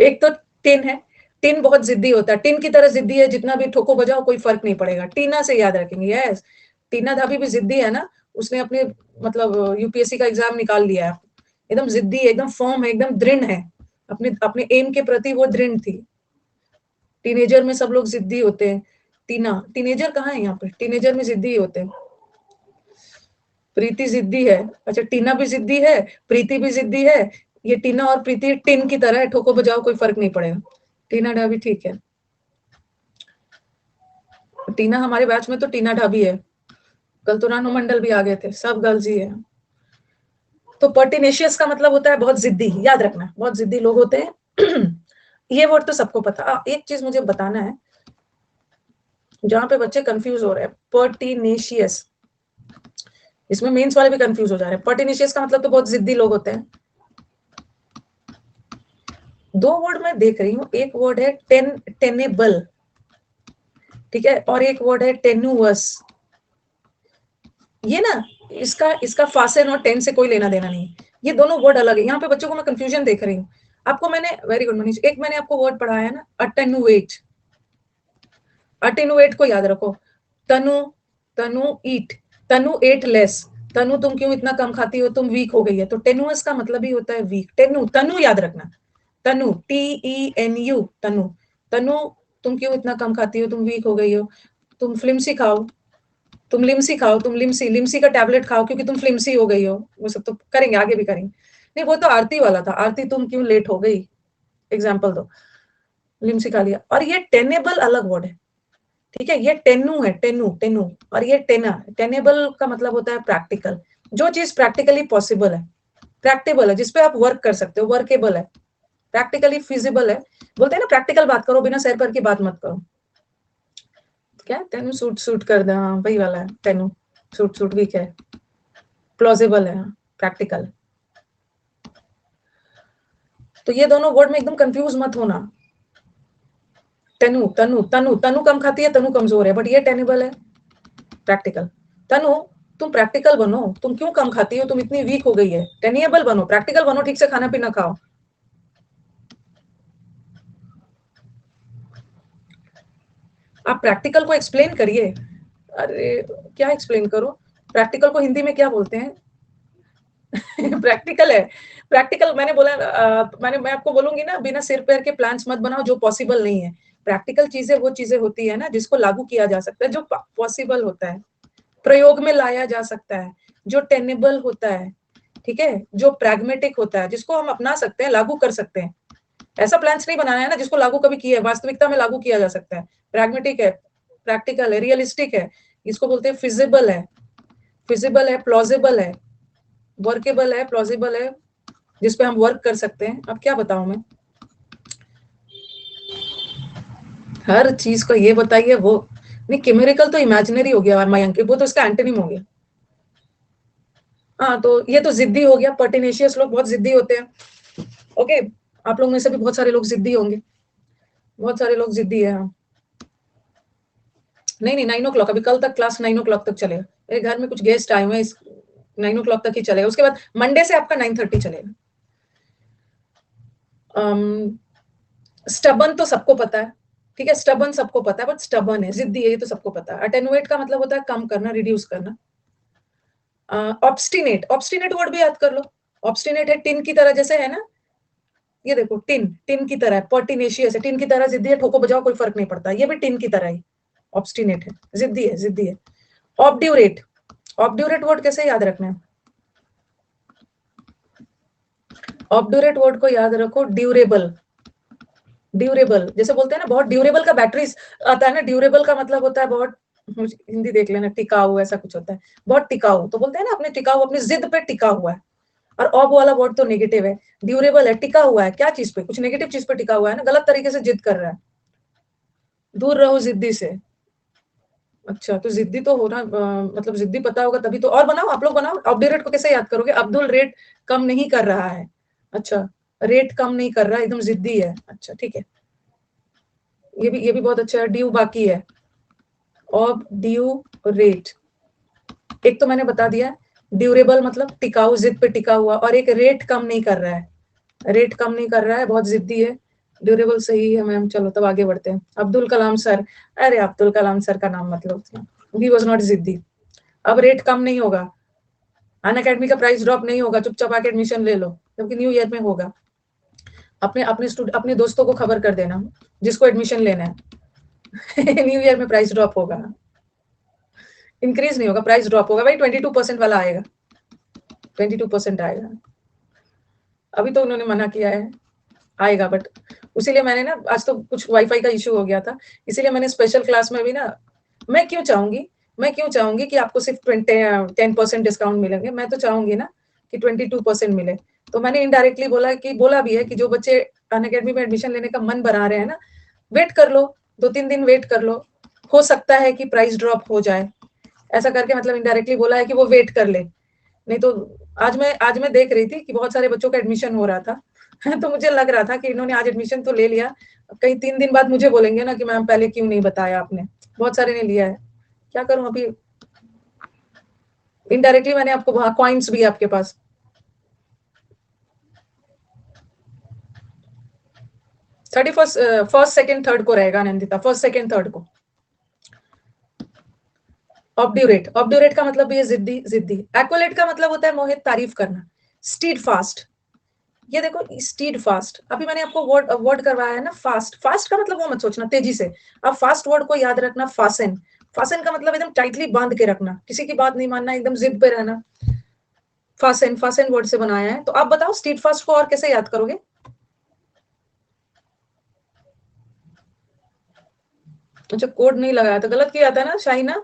एक तो टिन है, टिन बहुत जिद्दी होता है, टिन की तरह जिद्दी है, जितना भी ठोको बजाओ कोई फर्क नहीं पड़ेगा, टीना से याद रखेंगे, यस। टीना धाबी भी जिद्दी है ना, उसने अपने मतलब UPSC का एग्जाम निकाल लिया है, एकदम जिद्दी, एकदम फर्म है, एकदम दृढ़ है, अपने अपने एम के प्रति वो दृढ़ थी। टीनेजर में सब लोग जिद्दी होते हैं। टीनेजर कहाँ है यहाँ पे? टीनेजर में जिद्दी होते हैं। प्रीति जिद्दी है। अच्छा, टीना भी जिद्दी है, प्रीति भी जिद्दी है। ये टीना और प्रीति टिन की तरह है, ठोको बजाओ कोई फर्क नहीं पड़ेगा। टीना ढाबी ठीक है। टीना हमारे बैच में तो टीना ढाबी है। कल तो रानू मंडल भी आ गए थे, सब गर्ल्स ही है। तो पर्टिनेशियस का मतलब होता है बहुत जिद्दी, याद रखना, बहुत जिद्दी लोग होते हैं। ये वर्ड तो सबको पता। एक चीज मुझे बताना है जहां पे बच्चे कंफ्यूज हो रहे हैं, पर्टिनेशियस, इसमें मेंस वाले भी कंफ्यूज हो जा रहे हैं। पर्टिनेशियस का मतलब तो बहुत जिद्दी लोग होते हैं। दो वर्ड मैं देख रही हूँ, एक वर्ड है टेनेबल, ठीक है, और एक वर्ड है टेनुअस। ये ना, इसका फासेन और टेन से कोई लेना देना नहीं, ये दोनों वर्ड अलग है। यहाँ पे बच्चों को मैं कंफ्यूजन देख रही हूँ। आपको मैंने, वेरी गुड मनीष, एक मैंने आपको वर्ड पढ़ाया है ना, अटेनुएट। अटेनुएट को याद रखो। तनु, तनु ईट, तनु एट लेस। तनु तुम क्यों इतना कम खाती हो, तुम वीक हो गई है। तो टेनुअस का मतलब ही होता है वीक। टेनु, तनु याद रखना, तनु, TENU, तनु। तनु तुम क्यों इतना कम खाती हो, तुम वीक हो गई हो। तुम फ्लिमसी खाओ, तुम लिमसी खाओ, तुम लिमसी, लिमसी का टैबलेट खाओ क्योंकि तुम फ्लिमसी हो गई हो। वो सब तो करेंगे, आगे भी करेंगे। नहीं, वो तो आरती वाला था, आरती तुम क्यों लेट हो गई, एग्जाम्पल दो, लिमसी खा लिया। और ये टेनेबल अलग वर्ड है, ठीक है। ये टेनु है, टेनु, टेनु, और ये टेना। टेनेबल का मतलब होता है प्रैक्टिकल, जो चीज प्रैक्टिकली पॉसिबल है, प्रैक्टिबल है, जिसपे आप वर्क कर सकते हो, वर्केबल है, प्रैक्टिकली फिजिबल है। बोलते हैं ना प्रैक्टिकल बात करो, बिना सर पर की बात मत करो। क्या तेनू सूट सूट कर दे, हाँ वही वाला है, तेनू सूट सूट वीक है, प्लॉजिबल है, प्रैक्टिकल। तो ये दोनों वर्ड में एकदम कंफ्यूज मत होना। तेनू, तनु, तनु, तनु कम खाती है, तनु कमजोर है, बट ये टेनेबल है, प्रैक्टिकल। तनु तुम प्रैक्टिकल बनो, तुम क्यों कम खाती हो, तुम इतनी वीक हो गई है। टेनिएबल बनो, प्रैक्टिकल बनो, ठीक से खाना पीना खाओ। आप प्रैक्टिकल को एक्सप्लेन करिए। अरे क्या एक्सप्लेन करो, प्रैक्टिकल को हिंदी में क्या बोलते हैं? प्रैक्टिकल है, प्रैक्टिकल मैंने बोला, मैं आपको बोलूंगी ना, बिना सिर पैर के प्लान्स मत बनाओ जो पॉसिबल नहीं है। प्रैक्टिकल चीजें वो चीजें होती है ना जिसको लागू किया जा सकता है, जो पॉसिबल होता है, प्रयोग में लाया जा सकता है, जो टेनेबल होता है, ठीक है, जो प्रैग्मेटिक होता है, जिसको हम अपना सकते हैं, लागू कर सकते हैं। ऐसा प्लान्स नहीं बनाना है ना जिसको लागू कभी किया है, वास्तविकता में लागू किया जा सकता है। प्रैग्मेटिक है, प्रैक्टिकल है, रियलिस्टिक है, इसको बोलते हैं फिजिबल है, फिजिबल है, प्लॉजिबल है, वर्केबल है, प्लॉजिबल है, जिसपे हम वर्क कर सकते हैं। अब क्या बताऊं मैं, हर चीज को ये बताइए वो नहीं। केमिकल तो इमेजिनरी हो गया मयंक, वो तो इसका एंटोनिम हो गया। हाँ, तो ये तो जिद्दी हो गया, पर्टिनेशियस लोग बहुत जिद्दी होते हैं। ओके, आप लोग में से भी बहुत सारे लोग जिद्दी होंगे, बहुत सारे लोग जिद्दी है। हाँ, नहीं 9 o'clock, अभी कल तक क्लास 9 o'clock तक चलेगा। मेरे घर में कुछ गेस्ट आए हुए हैं, 9 o'clock तक ही चलेगा। उसके बाद मंडे से आपका 9:30 चलेगा। स्टबन तो सबको पता है, ठीक है, स्टबन सबको पता है, बट स्टबन है, जिद्दी है, ये तो सबको पता है। अटेनुएट का मतलब होता है कम करना, रिड्यूस करना। ऑब्स्टिनेट, ऑब्स्टिनेट वर्ड भी याद कर लो। ऑब्स्टिनेट है टिन की तरह, जैसे है ना, ये देखो टिन, टिन की तरह है, पर्टिनेशियस है, टिन की तरह जिद्दी है, ठोको बजाओ कोई फर्क नहीं पड़ता, ये भी टिन की तरह ही ऑब्स्टिनेट है, जिद्दी है, जिद्दी है। ऑब्ड्यूरेट, ऑब्ड्यूरेट वर्ड कैसे याद रखना है? ऑब्ड्यूरेट वर्ड को याद रखो, ड्यूरेबल, ड्यूरेबल, जैसे बोलते हैं ना बहुत ड्यूरेबल का बैटरी आता है ना, ड्यूरेबल का मतलब होता है बहुत, हिंदी देख लेना, टिकाऊ, ऐसा कुछ होता है, बहुत टिकाऊ। तो बोलते हैं ना अपने टिकाऊ, अपनी जिद पे टिका हुआ है। और ऑब वाला वर्ड तो नेगेटिव है, ड्यूरेबल है, टिका हुआ है, क्या चीज पे, कुछ नेगेटिव चीज पे टिका हुआ है ना, गलत तरीके से जिद कर रहा है। दूर रहो जिद्दी से। अच्छा, तो जिद्दी तो होना, मतलब जिद्दी पता होगा तभी तो। और बनाओ, आप लोग बनाओ, ऑब्ड्यूरेट को कैसे याद करोगे? अब्दुल रेट कम नहीं कर रहा है। अच्छा, रेट कम नहीं कर रहा, एकदम जिद्दी है। अच्छा ठीक है, ये भी बहुत अच्छा है। ड्यू बाकी है, ऑब ड्यू रेट। एक तो मैंने बता दिया, ड्यूरेबल मतलब टिकाऊ, जिद पे टिका हुआ, और एक रेट कम नहीं कर रहा है, रेट कम नहीं कर रहा है, बहुत जिद्दी है। ड्यूरेबल सही है मैम, चलो तब आगे बढ़ते हैं। अब्दुल कलाम सर, अरे अब्दुल कलाम सर का नाम मतलब, ही वॉज नॉट जिद्दी। अब रेट कम नहीं होगा, अन अकेडमी का प्राइस ड्रॉप नहीं होगा, चुपचाप आके एडमिशन ले लो। जबकि न्यू ईयर में होगा। अपने दोस्तों को खबर कर देना जिसको एडमिशन लेना है। न्यू ईयर में प्राइस ड्रॉप होगा, इंक्रीज नहीं होगा, प्राइस ड्रॉप होगा भाई। 22% वाला आएगा, 22% आएगा। अभी तो उन्होंने मना किया है, आएगा, बट उसीलिए मैंने ना, आज तो कुछ वाईफाई का इश्यू हो गया था, इसीलिए मैंने स्पेशल क्लास में भी ना, मैं क्यों चाहूंगी कि आपको सिर्फ 10% डिस्काउंट मिलेंगे। मैं तो चाहूंगी ना कि 22% मिले। तो मैंने इनडायरेक्टली बोला भी है कि जो बच्चे अनअकैडमी में एडमिशन लेने का मन बना रहे हैं ना, वेट कर लो, 2-3 दिन वेट कर लो, हो सकता है कि प्राइस ड्रॉप हो जाए। ऐसा करके मतलब इनडायरेक्टली बोला है कि वो वेट कर ले। नहीं तो आज मैं देख रही थी कि बहुत सारे बच्चों का एडमिशन हो रहा था। तो मुझे लग रहा था कि इन्होंने आज एडमिशन तो ले लिया, कहीं 3 दिन बाद मुझे बोलेंगे ना कि मैम पहले क्यों नहीं बताया आपने। बहुत सारे ने लिया है, क्या करूं अभी। इनडायरेक्टली मैंने आपको, वहां कॉइन्स भी है आपके पास। फर्स्ट सेकंड थर्ड को रहेगा नंदिता, फर्स्ट सेकंड थर्ड को। ऑब्ड्यूरेट का मतलब भी है जिद्दी। एक्वलेट का मतलब होता है मोहित तारीफ करना। स्टीड फास्ट, ये देखो स्टीड फास्ट, अभी मैंने आपको वर्ड करवाया है ना, फास्ट का मतलब वो मत सोचना तेजी से। अब फास्ट वर्ड को याद रखना, फासन का मतलब एकदम टाइटली बांध के रखना, किसी की बात नहीं मानना, एकदम जिद पे रहना। फासन वर्ड से बनाया है। तो आप बताओ स्टीड फास्ट को और कैसे याद करोगे। अच्छा, कोड नहीं लगाया तो गलत किया था ना शाइना।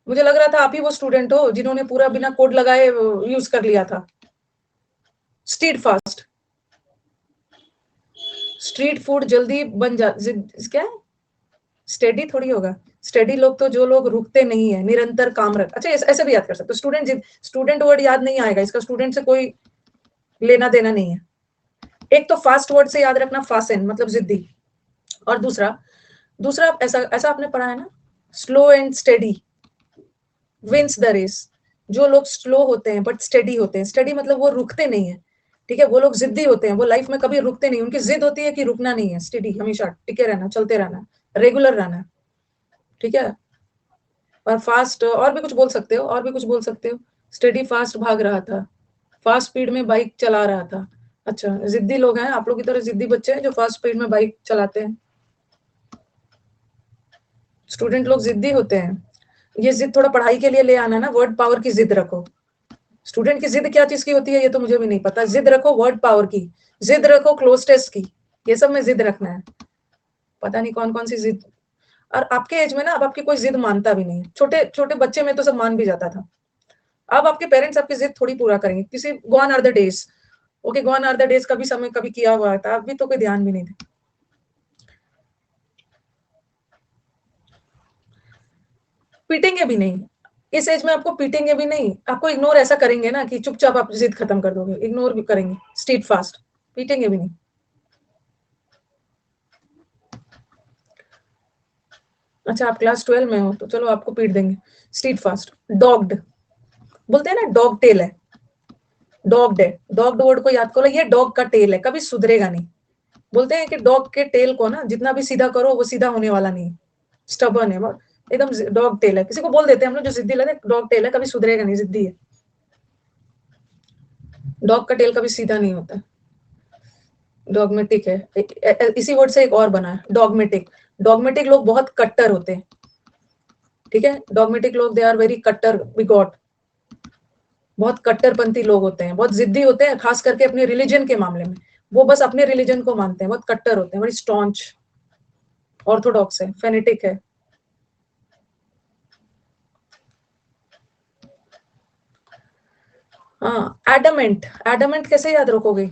मुझे लग रहा था आप ही वो स्टूडेंट हो जिन्होंने पूरा बिना कोड लगाए यूज कर लिया था। स्टीड फास्ट, स्ट्रीट फूड जल्दी बन जा, क्या है, स्टेडी थोड़ी होगा। स्टेडी लोग तो जो लोग रुकते नहीं है, निरंतर काम रख। अच्छा, ऐसे भी याद कर सकते हो। स्टूडेंट वर्ड याद नहीं आएगा, इसका स्टूडेंट से कोई लेना देना नहीं है। एक तो फास्ट वर्ड से याद रखना, फासन मतलब जिद्दी। और दूसरा दूसरा ऐसा ऐसा आपने पढ़ा है ना, slow and steady wins the race. जो लोग स्लो होते हैं बट स्टेडी होते हैं, स्टेडी मतलब वो रुकते नहीं है, ठीक है, वो लोग जिद्दी होते हैं, वो लाइफ में कभी रुकते नहीं, उनकी जिद होती है कि रुकना नहीं है, स्टेडी हमेशा टिके रहना, चलते रहना, रेगुलर रहना, ठीक है। और फास्ट और भी कुछ बोल सकते हो, और भी कुछ बोल सकते हो। स्टेडी फास्ट भाग रहा था, फास्ट स्पीड में बाइक चला रहा था। अच्छा, जिद्दी लोग हैं आप लोग की तरह, जिद्दी बच्चे हैं जो फास्ट स्पीड में बाइक चलाते हैं। स्टूडेंट लोग जिद्दी होते हैं। ये जिद थोड़ा पढ़ाई के लिए ले आना ना, वर्ड पावर की जिद रखो। स्टूडेंट की जिद क्या चीज की होती है ये तो मुझे भी नहीं पता। जिद रखो वर्ड पावर की, जिद रखो क्लोज टेस्ट की, ये सब में जिद रखना है। पता नहीं कौन कौन सी जिद। और आपके एज में ना अब आपकी कोई जिद मानता भी नहीं है। छोटे छोटे बच्चे में तो सब मान भी जाता था। अब आपके पेरेंट्स आपकी जिद थोड़ी पूरा करेंगे। किसी gone are the days, okay gone are the days, कभी समय कभी किया हुआ था, अभी तो कोई ध्यान भी नहीं दे। पीटेंगे भी नहीं, इस एज में आपको पीटेंगे भी नहीं, आपको इग्नोर ऐसा करेंगे ना कि चुपचाप आप जिद खत्म कर दोगे, इग्नोर भी करेंगे स्ट्रीट फास्ट, पीटेंगे भी नहीं। अच्छा, आप क्लास 12 में हो तो चलो आपको पीट देंगे। स्ट्रीट फास्ट, डॉग्ड, बोलते हैं ना डॉग टेल है, डॉग्ड है, डॉग्ड वर्ड को याद करो, ये डॉग का टेल है, कभी सुधरेगा नहीं। बोलते हैं कि डॉग के टेल को ना जितना भी सीधा करो वो सीधा होने वाला नहीं, स्टबर्न है बहुत, एकदम डॉग टेल है। किसी को बोल देते हैं हम लोग जो जिद्दी लगे, डॉग टेल है, कभी सुधरेगा नहीं, जिद्दी है। डॉग का टेल कभी सीधा नहीं होता। डॉगमेटिक है, इसी वर्ड से एक और बना है डॉगमेटिक। डॉगमेटिक लोग बहुत कट्टर होते हैं, ठीक है, डॉगमेटिक लोग दे आर वेरी कट्टर बिगॉट, बहुत कट्टरपंथी लोग होते हैं, बहुत जिद्दी होते हैं, खास करके अपने रिलीजन के मामले में। वो बस अपने रिलीजन को मानते हैं, बहुत कट्टर होते हैं, बड़ी स्टॉन्च, ऑर्थोडॉक्स है, फेनेटिक है। हाँ, एडमेंट, एडमेंट कैसे याद रखोगे।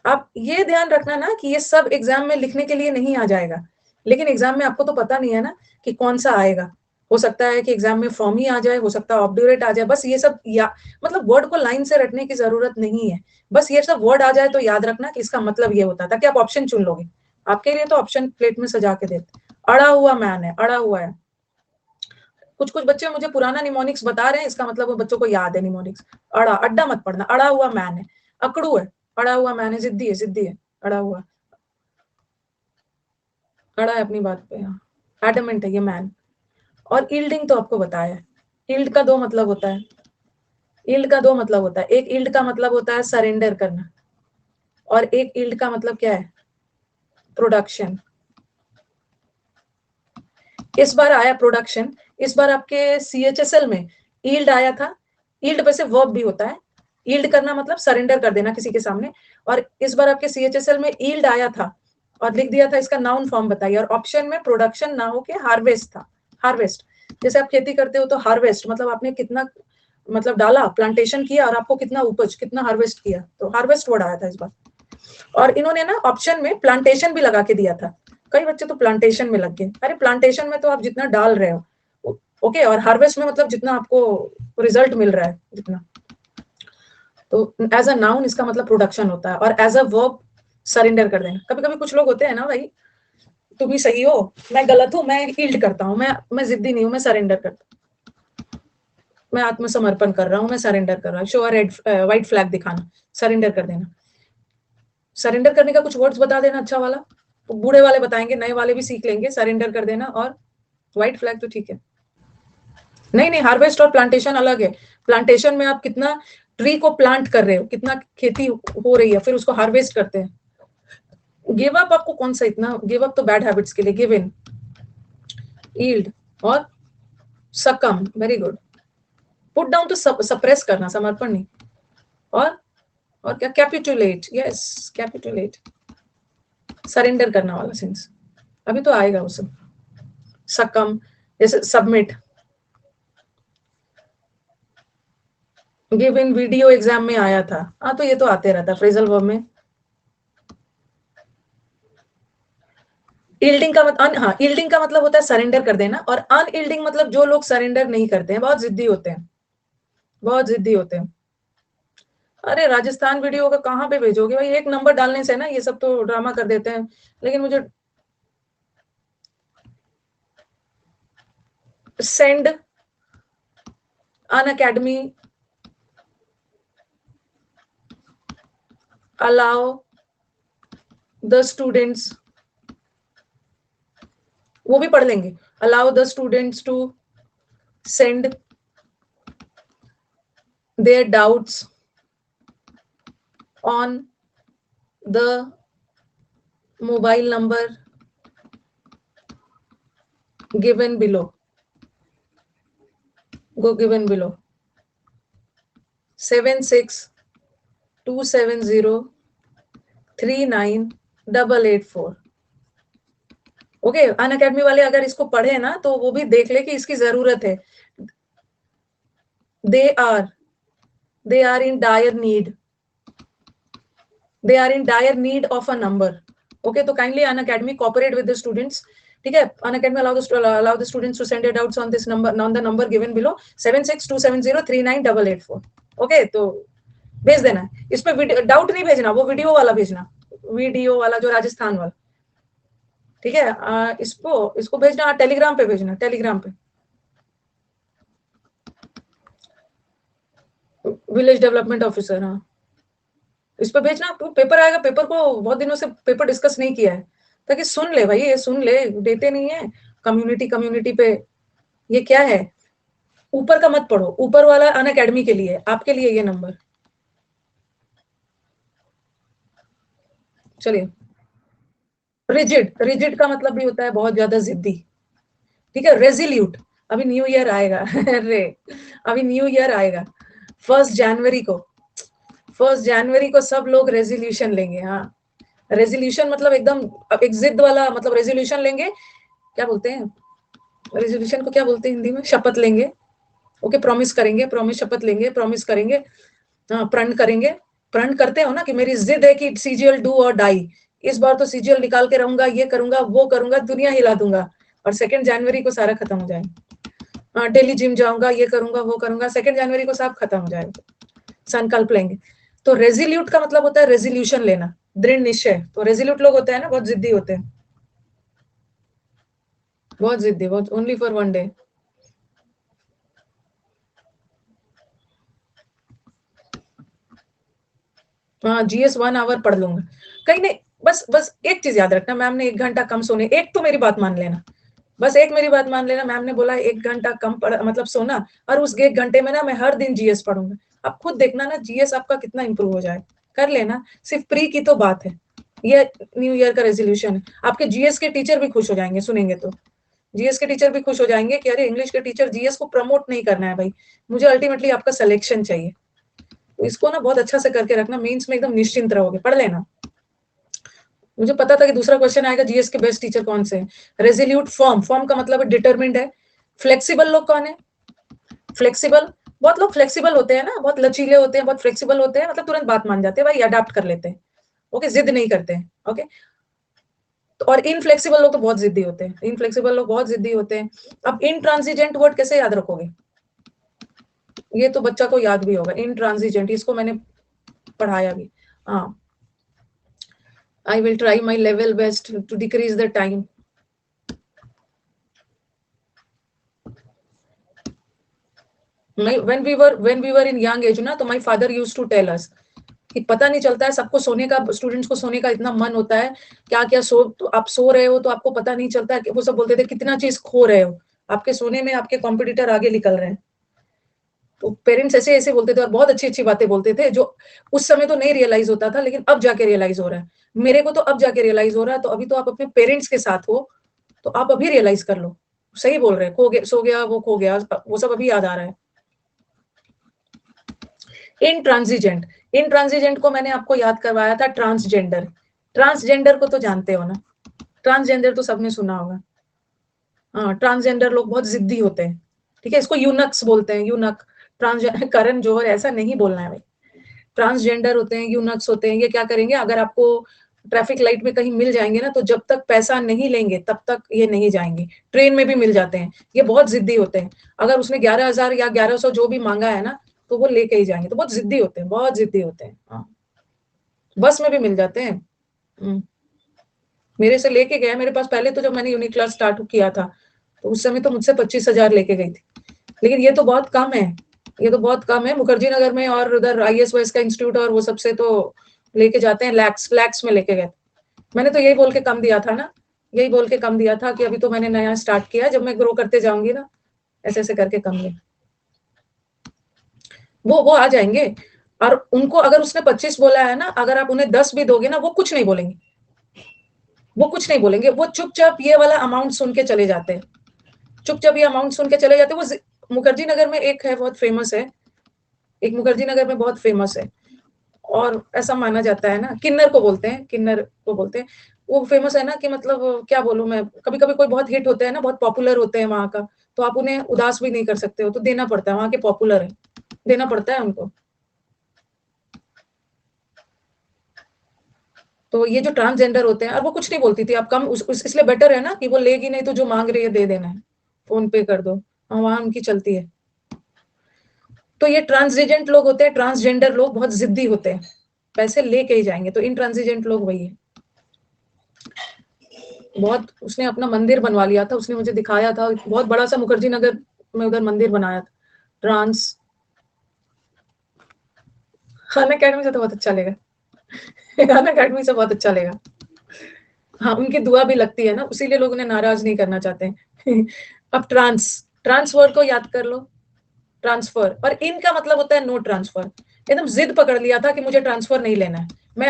आप ये ध्यान रखना ना कि ये सब एग्जाम में लिखने के लिए नहीं आ जाएगा, लेकिन एग्जाम में आपको तो पता नहीं है ना कि कौन सा आएगा। हो सकता है कि एग्जाम में फॉर्म ही आ जाए, हो सकता है ऑब्ड्यूरेट आ जाए, बस ये सब या मतलब वर्ड को लाइन से रटने की जरूरत नहीं है। बस ये सब वर्ड आ जाए तो याद रखना कि इसका मतलब ये होता है, ताकि आप ऑप्शन चुन लोगे। आपके लिए तो ऑप्शन प्लेट में सजा के देते। अड़ा हुआ मैन है, अड़ा हुआ है। कुछ कुछ बच्चे मुझे पुराना निमोनिक्स बता रहे हैं, इसका मतलब वो बच्चों को याद है निमोनिक्स। अड़ा, अड्डा मत पढ़ना, अड़ा हुआ मैन है, अकड़ू है, अड़ा हुआ मैन है, जिद्दी है, जिद्दी है, अड़ा हुआ, अड़ा है अपनी बात पे। हाँ, एडमेंट है ये मैन। और ईल्डिंग तो आपको बताया है, ईल्ड का दो मतलब होता है, ईल्ड का दो मतलब होता है, एक ईल्ड का मतलब होता है सरेंडर करना, और एक ईल्ड का मतलब क्या है, प्रोडक्शन। इस बार आया प्रोडक्शन, इस बार आपके CHSL में ईल्ड आया था, ईल्ड वैसे वर्ब भी होता है, ईल्ड करना मतलब सरेंडर कर देना किसी के सामने, और इस बार आपके CHSL में ईल्ड आया था और लिख दिया था इसका नाउन फॉर्म बताइए, और ऑप्शन में प्रोडक्शन ना हो के हार्वेस्ट था। हार्वेस्ट, जैसे आप खेती करते हो तो हार्वेस्ट मतलब आपने कितना मतलब डाला, प्लांटेशन किया और आपको कितना उपज, कितना हार्वेस्ट किया, तो हार्वेस्ट वर्ड आया था इस बार। और इन्होंने ना ऑप्शन में प्लांटेशन भी लगा के दिया था, कई बच्चे तो प्लांटेशन में लग गए, अरे प्लांटेशन में तो आप जितना डाल रहे हो, ओके, और हार्वेस्ट में मतलब जितना आपको रिजल्ट मिल रहा है जितना, तो एज अ नाउन इसका मतलब प्रोडक्शन होता है, और एज अ वर्ब सरेंडर कर देना। कभी कभी कुछ लोग होते हैं ना, भाई तुम ही सही हो, मैं गलत हूं, मैं ईल्ड करता हूं, मैं जिद्दी नहीं हूं, मैं सरेंडर करता हूं, मैं आत्मसमर्पण कर रहा हूं, मैं सरेंडर कर रहा हूं, शो अ रेड व्हाइट फ्लैग दिखाना, सरेंडर कर देना। सरेंडर करने का कुछ वर्ड्स बता देना अच्छा वाला, तो बूढ़े वाले बताएंगे, नए वाले भी सीख लेंगे, सरेंडर कर देना और व्हाइट फ्लैग तो ठीक है। नहीं नहीं, हार्वेस्ट और प्लांटेशन अलग है। प्लांटेशन में आप कितना ट्री को प्लांट कर रहे हो, कितना खेती हो रही है, फिर उसको हार्वेस्ट करते हैं। गिव अप आपको कौन सा इतना, गिव अप तो बैड हैबिट्स के लिए, गिव इन, ईल्ड और सकम, वेरी गुड। पुट डाउन तो सप्रेस करना, समर्पण नहीं। और क्या, कैपिटुलेट, यस कैपिटुलेट, सरेंडर करना वाला सेंस, अभी तो आएगा वो सब। सकम जैसे submit, give in video exam में आया था, हाँ तो ये तो आते रहता फ्रेजल वर्ब में। ईल्डिंग का मतलब हाँ, ईल्डिंग का मतलब होता है सरेंडर कर देना, और अनईल्डिंग मतलब जो लोग सरेंडर नहीं करते हैं, बहुत जिद्दी होते हैं, बहुत जिद्दी होते हैं। अरे राजस्थान वीडियो का कहाँ पे भेजोगे भाई, एक नंबर डालने से ना ये सब तो ड्रामा कर देते हैं, लेकिन मुझे send Unacademy, allow the students, वो भी पढ़ लेंगे, allow the students to send their doubts on the mobile number given below, go given below 7627039884। Okay, Unacademy वाले अगर इसको पढ़े ना तो वो भी देख ले कि इसकी जरूरत है, they are in dire need, they are in dire need of a number। okay, तो kindly unacademy cooperate with the students, ठीक है, unacademy allow the students to send their doubts on this number, on the number given below 7627039884। okay, तो भेज देना, इस पे doubt नहीं भेजना, वो वीडियो वाला भेजना, वीडियो वाला जो राजस्थान वाला, ठीक है। इसको भेजना टेलीग्राम पे, भेजना टेलीग्राम पे, विलेज डेवलपमेंट ऑफिसर, हाँ इस पे भेजना, तो पेपर आएगा, पेपर को बहुत दिनों से पेपर डिस्कस नहीं किया है, ताकि सुन ले भाई, ये सुन ले, देते नहीं है कम्युनिटी पे, ये क्या है, ऊपर का मत पढ़ो, ऊपर वाला अनअकैडमी के लिए, आपके लिए ये नंबर। चलिए, रिजिड, रिजिड का मतलब भी होता है बहुत ज्यादा जिद्दी, ठीक है। रेजिल्यूट, अभी न्यू ईयर आएगा अरे अभी न्यू ईयर आएगा 1 जनवरी को, 1 जनवरी को सब लोग रेजोल्यूशन लेंगे, हाँ रेजोल्यूशन मतलब एकदम एक जिद वाला, मतलब रेजोल्यूशन लेंगे, क्या बोलते हैं रेजोल्यूशन को, क्या बोलते हैं हिंदी में, शपथ लेंगे, ओके, प्रॉमिस करेंगे, प्रॉमिस, शपथ लेंगे, प्रॉमिस करेंगे, हाँ प्रण करेंगे, प्रण करते हो ना कि मेरी जिद है कि सीजीएल डू और डाई, इस बार तो सीजीएल निकाल के रहूंगा, ये करूंगा, वो करूंगा, दुनिया हिला दूंगा, और 2 जनवरी को सारा खत्म हो जाएगा, हाँ डेली जिम जाऊंगा, ये करूंगा, वो करूंगा, 2 जनवरी को सब खत्म हो जाएगा, संकल्प लेंगे। तो रेजिल्यूट का मतलब होता है रेजोल्यूशन लेना, दृढ़ निश्चय, तो रेजिल्यूट लोग होते हैं ना, बहुत जिद्दी होते हैं, बहुत जिद्दी, बहुत, ओनली फॉर 1 डे। हाँ जीएस 1 आवर पढ़ लूंगा, कहीं नहीं, बस बस एक चीज याद रखना, मैम ने 1 घंटा कम सोने, एक तो मेरी बात मान लेना, बस एक मेरी बात मान लेना, मैम ने बोला 1 घंटा कम पढ़ मतलब सोना, और उस 1 घंटे में ना मैं हर दिन जीएस पढ़ूंगा। आप खुद देखना ना जीएस आपका कितना इंप्रूव हो जाए, कर लेना। सिर्फ प्री की तो बात है, ये न्यू ईयर का रेजोल्यूशन है। आपके जीएस के टीचर भी खुश हो जाएंगे सुनेंगे तो, जीएस के टीचर भी खुश हो जाएंगे कि अरे इंग्लिश के टीचर, जीएस को प्रमोट नहीं करना है भाई, मुझे अल्टीमेटली आपका सिलेक्शन चाहिए। तो इसको ना बहुत अच्छा से करके रखना, मेंस में एकदम निश्चिंत रहोगे, पढ़ लेना। मुझे पता था कि दूसरा क्वेश्चन आएगा जीएस के बेस्ट टीचर कौन से हैं। रेजोल्यूट, फॉर्म, फॉर्म का मतलब है डिटरमिन्ड है। फ्लेक्सिबल लोग कौन है? फ्लेक्सिबल, बहुत लोग फ्लेक्सिबल होते हैं ना, बहुत लचीले होते हैं, बहुत फ्लेक्सिबल होते हैं, मतलब तुरंत बात मान जाते हैं भाई, अडाप्ट कर लेते हैं। ओके, जिद नहीं करते हैं। ओके, तो और इनफ्लेक्सिबल लोग तो बहुत जिद्दी होते हैं, इनफ्लेक्सिबल लोग बहुत जिद्दी होते हैं। अब इनट्रांसिजेंट वर्ड कैसे याद रखोगे? ये तो बच्चा को याद भी होगा, इनट्रांसिजेंट, इसको मैंने पढ़ाया भी। हाँ, I will try my level best to decrease the time. When we were in young age ना, तो my father used to tell us कि पता नहीं चलता है सबको सोने का, स्टूडेंट्स को सोने का इतना मन होता है, क्या क्या सो, तो आप सो रहे हो तो आपको पता नहीं चलता है। वो सब बोलते थे कितना चीज खो रहे हो, आपके सोने में आपके कॉम्पिटिटर आगे निकल रहे हैं। तो पेरेंट्स ऐसे ऐसे बोलते थे और बहुत अच्छी अच्छी बातें बोलते थे, जो उस समय तो नहीं रियलाइज होता था, लेकिन अब जाके रियलाइज हो रहा है। मेरे को तो अब जाके रियलाइज हो रहा है। तो अभी तो आप अपने पेरेंट्स के साथ हो, तो आप अभी रियलाइज कर लो, सही बोल रहे हैं, खो गया, सो गया, वो खो गया, वो सब अभी याद आ रहा है। इनट्रांसिजेंट, इनट्रांसिजेंट को मैंने आपको याद करवाया था ट्रांसजेंडर। ट्रांसजेंडर को तो जानते हो ना, ट्रांसजेंडर तो सबने सुना होगा। हाँ, ट्रांसजेंडर लोग बहुत जिद्दी होते हैं, ठीक है, इसको यूनक्स बोलते हैं, यूनक। ट्रांस करण जौहर, ऐसा नहीं बोलना है भाई। ट्रांसजेंडर होते हैं, यूनक्स होते हैं, ये क्या करेंगे, अगर आपको ट्रैफिक लाइट में कहीं मिल जाएंगे ना, तो जब तक पैसा नहीं लेंगे तब तक ये नहीं जाएंगे। ट्रेन में भी मिल जाते हैं, ये बहुत जिद्दी होते हैं। अगर उसने 11,000 या 1100 जो भी मांगा है ना, तो वो लेके ही जाएंगे। तो बहुत जिद्दी होते हैं, बहुत जिद्दी होते हैं। हाँ, बस में भी मिल जाते हैं। मेरे से लेके गया मेरे पास, पहले तो जब मैंने यूनिक क्लास स्टार्ट किया था, तो उस समय तो मुझसे 25,000 लेके गई थी। लेकिन ये तो बहुत कम है, ये तो बहुत कम है। मुखर्जी नगर में और उधर IAS वाइस का इंस्टीट्यूट और वो सबसे तो लेके जाते हैं, लैक्स लैक्स में लेके गए। मैंने तो यही बोल के कम दिया था ना, यही बोल के कम दिया था कि अभी तो मैंने नया स्टार्ट किया, जब मैं ग्रो करते जाऊंगी ना, ऐसे ऐसे करके कम दे, वो आ जाएंगे। और उनको अगर उसने 25 बोला है ना, अगर आप उन्हें 10 भी दोगे ना, वो कुछ नहीं बोलेंगे, वो कुछ नहीं बोलेंगे। वो चुपचाप ये वाला अमाउंट सुन के चले जाते हैं, चुपचाप ये अमाउंट सुन के चले जाते हैं। वो मुखर्जी नगर में एक है, बहुत फेमस है, एक मुखर्जी नगर में बहुत फेमस है, और ऐसा माना जाता है ना, किन्नर को बोलते हैं, किन्नर को बोलते हैं। वो फेमस है ना, कि मतलब क्या बोलूं मैं, कभी कभी कोई बहुत हिट होता है ना, बहुत पॉपुलर होते हैं वहां का, तो आप उन्हें उदास भी नहीं कर सकते हो, तो देना पड़ता है, वहां के पॉपुलर है, देना पड़ता है उनको। तो ये जो ट्रांसजेंडर होते हैं, और वो कुछ नहीं बोलती थी, आप कम इसलिए बेटर है ना कि वो लेगी नहीं, तो जो मांग रही है दे देना है, फोन पे कर दो। हाँ, वहां उनकी चलती है। तो ये ट्रांसजेंडर लोग होते हैं, ट्रांसजेंडर लोग बहुत जिद्दी होते हैं, पैसे लेके ही जाएंगे। तो इंट्रांसिजेंट लोग वही है। बहुत, उसने अपना मंदिर बनवा लिया था, उसने मुझे दिखाया था, बहुत बड़ा सा मुखर्जी नगर में उधर मंदिर बनाया था। ट्रांस, खान अकेडमी से तो बहुत अच्छा लेगा, खान अकेडमी से बहुत अच्छा लेगा। हाँ, उनकी दुआ भी लगती है ना, इसीलिए लोग उन्हें नाराज नहीं करना चाहते हैं। अब ट्रांस, ट्रांस वर्ड को याद कर लो, ट्रांसफर। और इनका मतलब होता है नो ट्रांसफर। एकदम जिद पकड़ लिया था कि मुझे ट्रांसफर नहीं लेना है,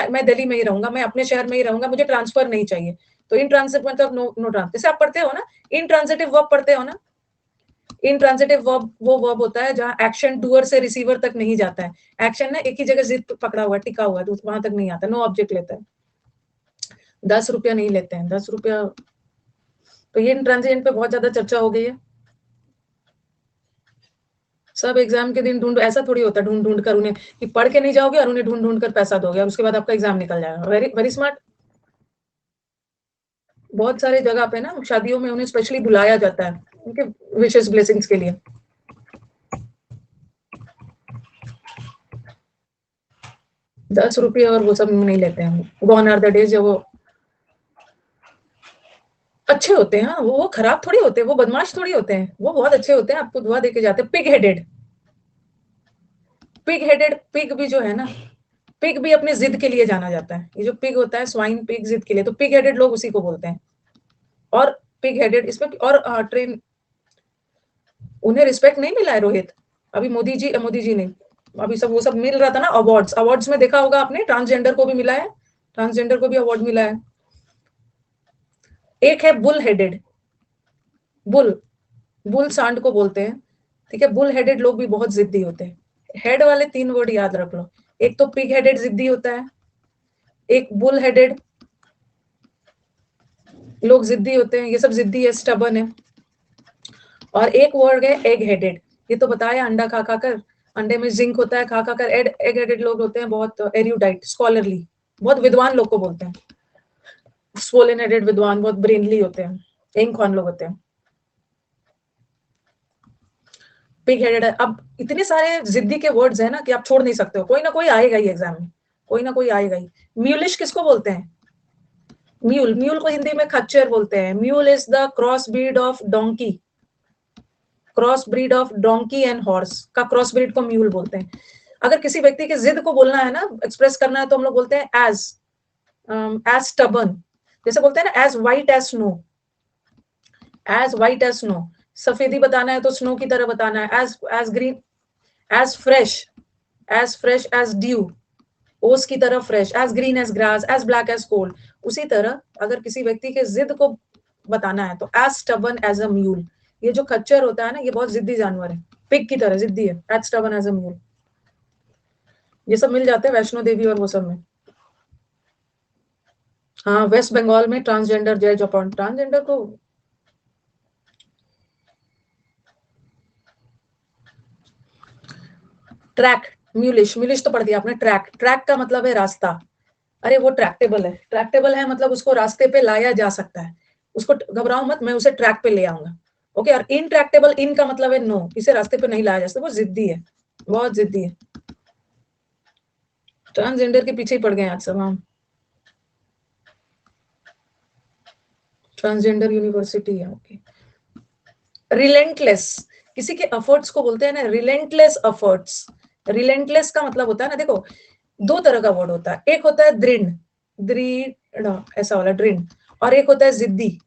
मैं दिल्ली में ही रहूंगा, मैं अपने शहर में ही रहूंगा, मुझे ट्रांसफर नहीं चाहिए। तो इन ट्रांसिट मतलब नो ट्रांस, जैसे आप पढ़ते हो ना, इन ट्रांजिटिव वर्ब पढ़ते हो ना, इन ट्रांजिटिव वर्ब वो वर्ब होता है जहां एक्शन डूअर से रिसीवर तक नहीं जाता है। एक्शन ना एक ही जगह जिद पकड़ा हुआ टिका हुआ है, वहां तक नहीं आता, नो ऑब्जेक्ट लेता है। 10 रुपया नहीं लेते हैं, 10 रुपया। तो ये इंट्रांजिएंट पे बहुत ज्यादा चर्चा हो गई है। सब एग्जाम के दिन ढूंढ, ऐसा थोड़ी होता है ढूंढ ढूंढ कर उन्हें, कि पढ़ के नहीं जाओगे और उन्हें ढूंढ ढूंढ कर पैसा दोगे और उसके बाद आपका एग्जाम निकल जाएगा। Very very smart. बहुत सारे जगह पे ना शादियों में उन्हें स्पेशली बुलाया जाता है उनके विशेष ब्लेसिंग्स के लिए। ₹10 और वो सब नहीं लेते हैं। गॉन आर द डेज, वो अच्छे होते हैं। वो खराब थोड़ी होते हैं, वो बदमाश थोड़ी होते हैं, वो बहुत अच्छे होते हैं, आपको दुआ देके जाते हैं। Pig headed, pig headed, pig भी जो है ना, पिग भी अपने जिद के लिए जाना जाता है। ये जो पिग होता है, स्वाइन पिग, जिद के लिए, तो पिग हेडेड लोग उसी को बोलते हैं। और पिग हेडेड इसमें, और ट्रेन, उन्हें रिस्पेक्ट नहीं मिला है रोहित, अभी मोदी जी ने, अभी सब वो सब मिल रहा था ना अवार्ड्स, अवार्ड्स में देखा होगा आपने, ट्रांसजेंडर को भी मिला है, ट्रांसजेंडर को भी अवार्ड मिला है। एक है बुल हेडेड, बुल सांड को बोलते हैं, ठीक है। बुल हेडेड लोग भी बहुत जिद्दी होते हैं। हेड वाले 3 वर्ड याद रख लो, एक तो पिग हेडेड जिद्दी होता है, एक बुल हेडेड लोग जिद्दी होते हैं, ये सब जिद्दी है, स्टबर्न है। और एक वर्ड है एग हेडेड, ये तो बताया अंडा खा खाकर, अंडे में जिंक होता है, खा खाकर एग हेडेड लोग होते हैं बहुत एरुडाइट, स्कॉलरली, बहुत विद्वान लोग को बोलते हैं। स्वोलन हेडेड विद्वान, बहुत ब्रेनली होते हैं, एंग खान लोग होते हैं। पिग हेडेड है। अब इतने सारे जिद्दी के वर्ड्स हैं ना कि आप छोड़ नहीं सकते हो, कोई ना कोई आएगा ही एग्जाम में, कोई ना कोई आएगा ही। म्यूलिश किसको बोलते हैं? म्यूल, म्यूल को हिंदी में खच्चर बोलते हैं। Mule is the cross breed of donkey, cross breed of donkey and horse का क्रॉस ब्रीड को म्यूल बोलते हैं। अगर किसी व्यक्ति की जिद को बोलना है ना, एक्सप्रेस करना है, तो हम लोग बोलते हैं एज स्टबर्न, जैसे बोलते हैं ना as white as snow, as white as snow, सफेदी बताना है तो स्नो की तरह बताना है। As green, as fresh as dew, ओस की तरह fresh, as green as grass, as black as coal. उसी तरह अगर किसी व्यक्ति के जिद को बताना है तो as stubborn as a mule. ये जो खच्चर होता है ना, ये बहुत जिद्दी जानवर है, पिग की तरह जिद्दी है, as stubborn as a mule. ये सब मिल जाते हैं वैष्णो देवी और वो सब में। हाँ, वेस्ट बंगाल में ट्रांसजेंडर जज अपॉन ट्रांसजेंडर को ट्रैक, म्यूलिश, म्यूलिश तो पढ़ दिया आपने। ट्रैक, ट्रैक का मतलब है रास्ता। अरे वो ट्रैक्टेबल है, ट्रैक्टेबल है मतलब उसको रास्ते पे लाया जा सकता है, उसको घबराओ मत, मैं उसे ट्रैक पे ले आऊंगा। ओके, और इनट्रैक्टेबल, इन का मतलब है नो, इसे रास्ते पे नहीं लाया जा सकता, वो जिद्दी है, बहुत जिद्दी है। ट्रांसजेंडर के पीछे ही पड़ गए आज सब हम। ट्रांसजेंडर यूनिवर्सिटी है। ओके, रिलेंटलेस, किसी के एफर्ट्स को बोलते हैं ना रिलेंटलेस एफर्ट्स। रिलेंटलेस का मतलब होता है ना, देखो 2 तरह का वर्ड होता है, एक होता है दृढ़, दृढ़ ऐसा वाला दृढ़, और एक होता है जिद्दी।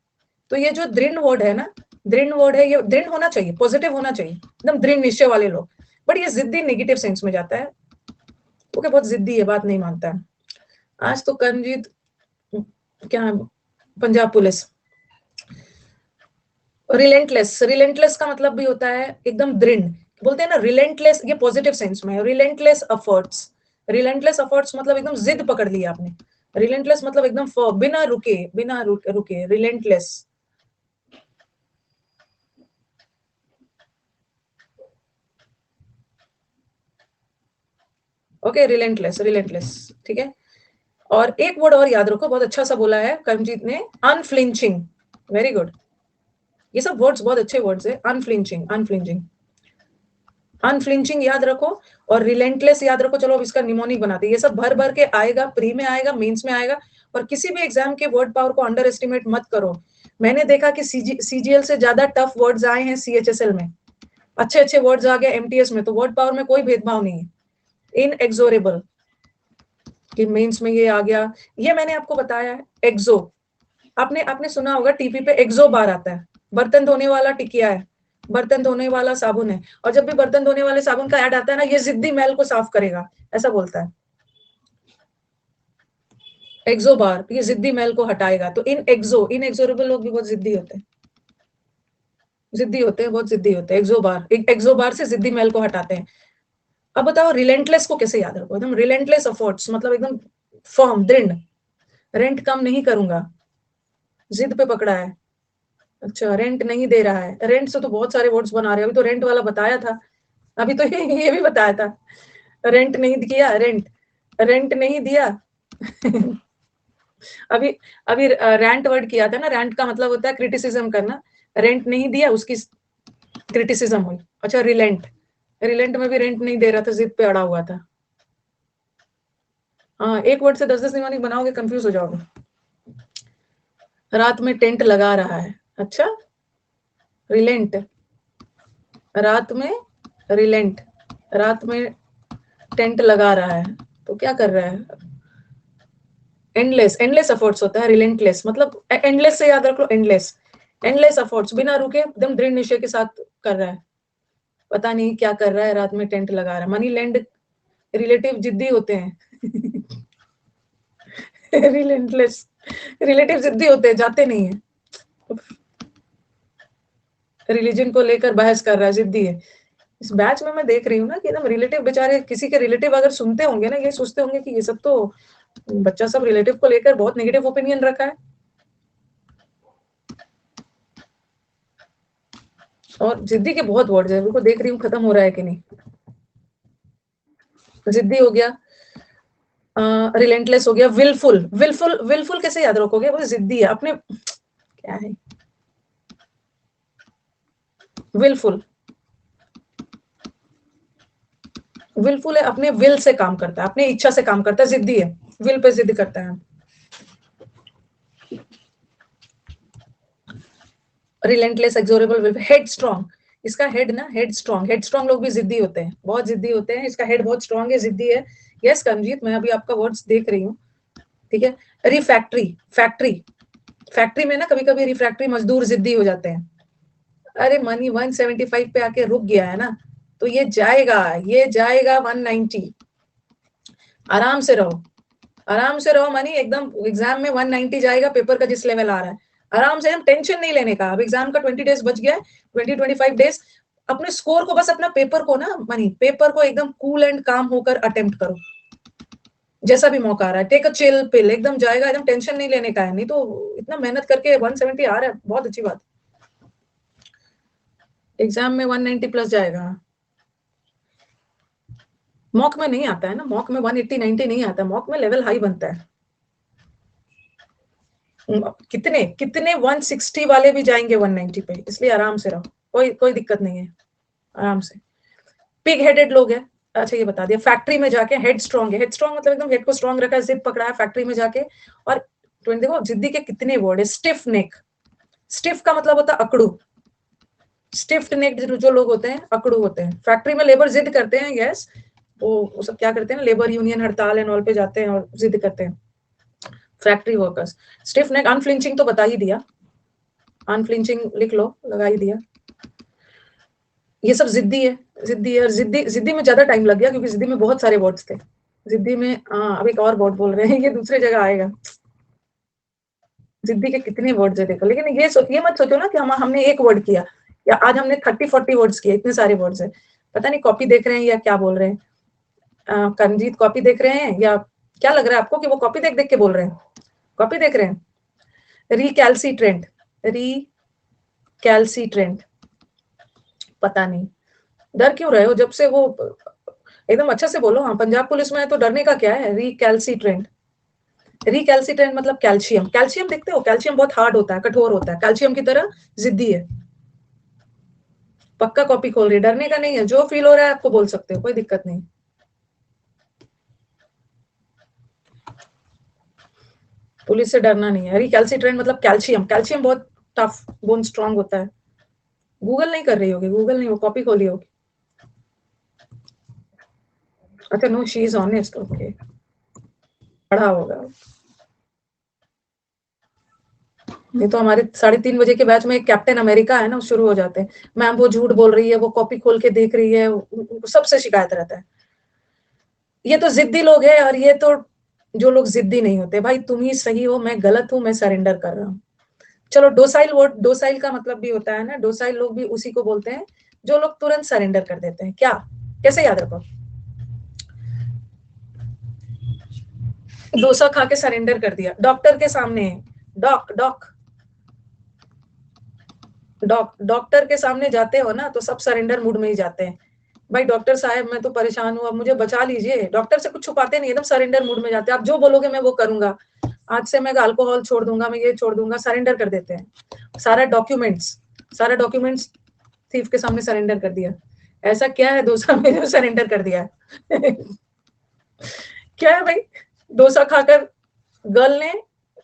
तो ये जो दृढ़ वर्ड है ना, दृढ़ वर्ड है, ये दृढ़ होना चाहिए, पॉजिटिव होना चाहिए, एकदम दृढ़ निश्चय वाले लोग। बट ये जिद्दी नेगेटिव सेंस में जाता है, ओके, बहुत जिद्दी है, बात नहीं मानता है। आज तो कर्मजीत क्या है, पंजाब पुलिस। रिलेंटलेस, रिलेंटलेस का मतलब भी होता है एकदम दृढ़, बोलते हैं ना रिलेंटलेस, ये पॉजिटिव सेंस में है। रिलेंटलेस एफर्ट्स, रिलेंटलेस एफर्ट्स मतलब एकदम जिद पकड़ लिया आपने। रिलेंटलेस मतलब एकदम बिना रुके, बिना रुके, रिलेंटलेस। ओके, रिलेंटलेस, रिलेंटलेस, ठीक है। और एक वर्ड और याद रखो, बहुत अच्छा सा बोला है कर्मजीत ने, अनफ्लिंचिंग, वेरी गुड। ये सब वर्ड्स बहुत अच्छे वर्ड्स है, अनफ्लिंचिंग, अनफ्लिंचिंग, अनफ्लिंचिंग याद रखो, और रिलेंटलेस याद रखो। चलो अब इसका निमोनिक बनाते हैं, ये सब भर भर के आएगा, प्री में आएगा, मेंस में आएगा, और किसी भी एग्जाम के वर्ड पावर को अंडर एस्टिमेट मत करो। मैंने देखा कि सीजीएल से ज्यादा टफ वर्ड्स आए हैं सीएचएसएल में, अच्छे अच्छे वर्ड्स आ गए एमटीएस में, तो वर्ड पावर में कोई भेदभाव नहीं है, इनएक्सोरेबल, कि मेंस में ये आ गया। ये मैंने आपको बताया है, एक्सो, आपने आपने सुना होगा टीवी पे एक्सो बार आता है, बर्तन धोने वाला टिकिया है, बर्तन धोने वाला साबुन है, और जब भी बर्तन धोने वाले साबुन का ऐड आता है ना, ये जिद्दी मैल को साफ करेगा, ऐसा बोलता है। एक्सो बार, ये जिद्दी मैल को हटाएगा। तो इनएक्सोरेबल लोग भी बहुत जिद्दी होते हैं, जिद्दी होते हैं, बहुत जिद्दी होते हैं। एक्सो बार से जिद्दी मैल को हटाते हैं। अब बताओ रिलेंटलेस को कैसे याद रखो, एकदम रिलेंटलेस एफर्ट्स मतलब एकदम फर्म, दृढ़, रेंट कम नहीं करूंगा, जिद पे पकड़ा है। अच्छा, रेंट नहीं दे रहा है, रेंट से तो बहुत सारे वर्ड्स बना रहे हैं, अभी तो रेंट वाला बताया था, अभी तो ये भी बताया था, रेंट नहीं किया, रेंट, रेंट नहीं दिया। अभी अभी रैंट वर्ड किया था ना, रैंट का मतलब होता है क्रिटिसिज्म करना, रेंट नहीं दिया उसकी क्रिटिसिज्म हुई। अच्छा, रिलेंट, रिलेंट में भी रेंट नहीं दे रहा था, जिद पे अड़ा हुआ था। हाँ, एक वर्ड से 10-10 निमानिक बनाओगे कंफ्यूज हो जाओगे। रात में टेंट लगा रहा है, अच्छा, रिलेंट, रात में रिलेंट, रात में टेंट लगा रहा है, तो क्या कर रहा है? एंडलेस, एंडलेस एफर्ट्स होता है, रिलेंटलेस मतलब एंडलेस से याद रख लो, एंडलेस, एंडलेस एफर्ट्स, बिना रुके एकदम दृढ़ निश्चय के साथ कर रहा है, पता नहीं क्या कर रहा है, रात में टेंट लगा रहा है। मनी लैंड रिलेटिव जिद्दी होते हैं। रिलेंटलेस, रिलेटिव जिद्दी होते हैं, जाते नहीं है। रिलीजन को लेकर बहस कर रहा है, जिद्दी है। इस बैच में मैं देख रही हूँ ना कि एकदम रिलेटिव बेचारे, किसी के रिलेटिव अगर सुनते होंगे ना, ये सोचते होंगे कि ये सब तो बच्चा सब रिलेटिव को लेकर बहुत नेगेटिव ओपिनियन रखा है। और जिद्दी के बहुत वर्ड्स है, उनको देख रही हूँ खत्म हो रहा है कि नहीं। जिद्दी हो गया, रिलेंटलेस हो गया, विलफुल। विलफुल, विलफुल कैसे याद रखोगे, वो जिद्दी है अपने, क्या है विलफुल। विलफुल है, अपने विल से काम करता है, अपनी इच्छा से काम करता है, जिद्दी है, विल पे जिद करता है। Relentless, exorable, will, head strong. इसका हेड ना, हेड स्ट्रॉन्ग, हेड स्ट्रॉन्ग लोग भी जिद्दी होते हैं, बहुत जिद्दी होते हैं। इसका हेड बहुत स्ट्रॉन्ग है, जिद्दी है। यस कंजीत, मैं अभी आपका वर्ड्स देख रही हूँ, ठीक है। रिफैक्ट्री, फैक्ट्री, फैक्ट्री में ना कभी कभी रिफ्रैक्ट्री मजदूर जिद्दी हो जाते हैं। अरे मनी 175 पे आके रुक गया है ना, तो ये जाएगा, ये जाएगा 190। आराम से रहो, आराम से रहो मनी, एकदम एग्जाम में 190 जाएगा, पेपर का जिस लेवल आ रहा है। आराम से, हम टेंशन नहीं लेने का। अब एग्जाम का 20 डेज बच गया है, 20-25 डेज। अपने स्कोर को बस, अपना पेपर को ना मनी, पेपर को एकदम कूल एंड काम होकर अटेम्प्ट करो। जैसा भी मौका आ रहा है, टेक अ चिल पिल, एकदम जाएगा, एकदम टेंशन नहीं लेने का है। नहीं तो इतना मेहनत करके 170 आ रहा है, बहुत अच्छी बात। एग्जाम में 190 प्लस जाएगा। मॉक में नहीं आता है ना, मॉक में 180-90 नहीं आता, मॉक में लेवल हाई बनता है। कितने कितने 160 वाले भी जाएंगे 190 पे, इसलिए आराम से रहो, कोई कोई दिक्कत नहीं है, आराम से। पिग हेडेड लोग है, अच्छा ये बता दिया। फैक्ट्री में जाके हेड स्ट्रॉन्ग है, हेड स्ट्रॉन्ग मतलब एकदम हेड को स्ट्रॉन्ग रखा है, जिद पकड़ा है फैक्ट्री में जाके। और देखो जिद्दी के कितने वर्ड है। स्टिफ नेक, स्टिफ का मतलब होता है अकड़ू, स्टिफ नेक जो लोग होते हैं अकड़ू होते हैं। फैक्ट्री में लेबर जिद करते हैं, यस, वो सब क्या करते हैं, लेबर यूनियन हड़ताल एंड ऑल पे जाते हैं और जिद करते हैं। फैक्ट्री वर्कर्स, स्टिफ नेक। अनफ्लिंचिंग तो बता ही दिया, अनफ्लिंचिंग लिख लो, लगा ही दिया। ये सब जिद्दी है, जिद्दी है। और जिद्दी, जिद्दी में ज्यादा टाइम लग गया क्योंकि जिद्दी में बहुत सारे वर्ड्स थे। जिद्दी में अब एक और वर्ड बोल रहे हैं, ये दूसरे जगह आएगा। जिद्दी के कितने वर्ड्स है देखो, लेकिन ये मत सोचो ना कि हमने एक वर्ड किया, या आज हमने 30-40 वर्ड्स किए, इतने सारे वर्ड्स है। पता नहीं कॉपी देख रहे हैं या क्या बोल रहे हैं। कंजीत कॉपी देख रहे हैं या क्या लग रहा है आपको कि वो कॉपी देख देख के बोल रहे हैं? कॉपी देख रहे हैं। रिकैल्सिट्रेंट, रिकैल्सिट्रेंट, पता नहीं डर क्यों रहे हो जब से वो, एकदम अच्छा से बोलो। हाँ, पंजाब पुलिस में है तो डरने का क्या है। रिकैल्सिट्रेंट, रिकैल्सिट्रेंट मतलब कैल्शियम, कैल्शियम देखते हो, कैल्शियम बहुत हार्ड होता है, कठोर होता है, कैल्शियम की तरह जिद्दी है। पक्का कॉपी खोल रही है, डरने का नहीं है, जो फील हो रहा है आपको बोल सकते हो, कोई दिक्कत नहीं। पुलिस से डरना नहीं है। रिकैल्सिट्रेंट मतलब कैल्शियम, कैल्शियम बहुत टफ, बोन स्ट्रांग होता है। गूगल नहीं कर रही होगी, गूगल नहीं, वो कॉपी खोली होगी। अच्छा no, she is honest, okay, पढ़ा होगा। नहीं तो हमारे 3:30 बजे के बैच में एक कैप्टन अमेरिका है ना, शुरू हो जाते हैं, मैम वो झूठ बोल रही है, वो कॉपी खोल के देख रही है, उनको सबसे शिकायत रहता है। ये तो जिद्दी लोग है, और ये तो जो लोग जिद्दी नहीं होते, भाई तुम ही सही हो, मैं गलत हूं, मैं सरेंडर कर रहा हूँ। चलो डोसाइल, वर्ड डोसाइल का मतलब भी होता है ना, डोसाइल लोग भी उसी को बोलते हैं जो लोग तुरंत सरेंडर कर देते हैं। क्या, कैसे याद रखो? डोसा खा के सरेंडर कर दिया, डॉक्टर के सामने, डॉक डॉक डॉक्टर के सामने जाते हो ना तो सब सरेंडर मूड में ही जाते हैं। भाई डॉक्टर साहब मैं तो परेशान हूँ, अब मुझे बचा लीजिए। डॉक्टर से कुछ छुपाते नहीं, एकदम सरेंडर मूड में जाते हैं। आप जो बोलोगे मैं वो करूंगा, आज से मैं अल्कोहल छोड़ दूंगा, मैं ये छोड़ दूंगा, सरेंडर कर देते हैं। सारा डॉक्यूमेंट्स थीफ के सामने सरेंडर कर दिया। ऐसा क्या है डोसा में जो सरेंडर कर दिया है? क्या है भाई? डोसा खाकर गर्ल ने,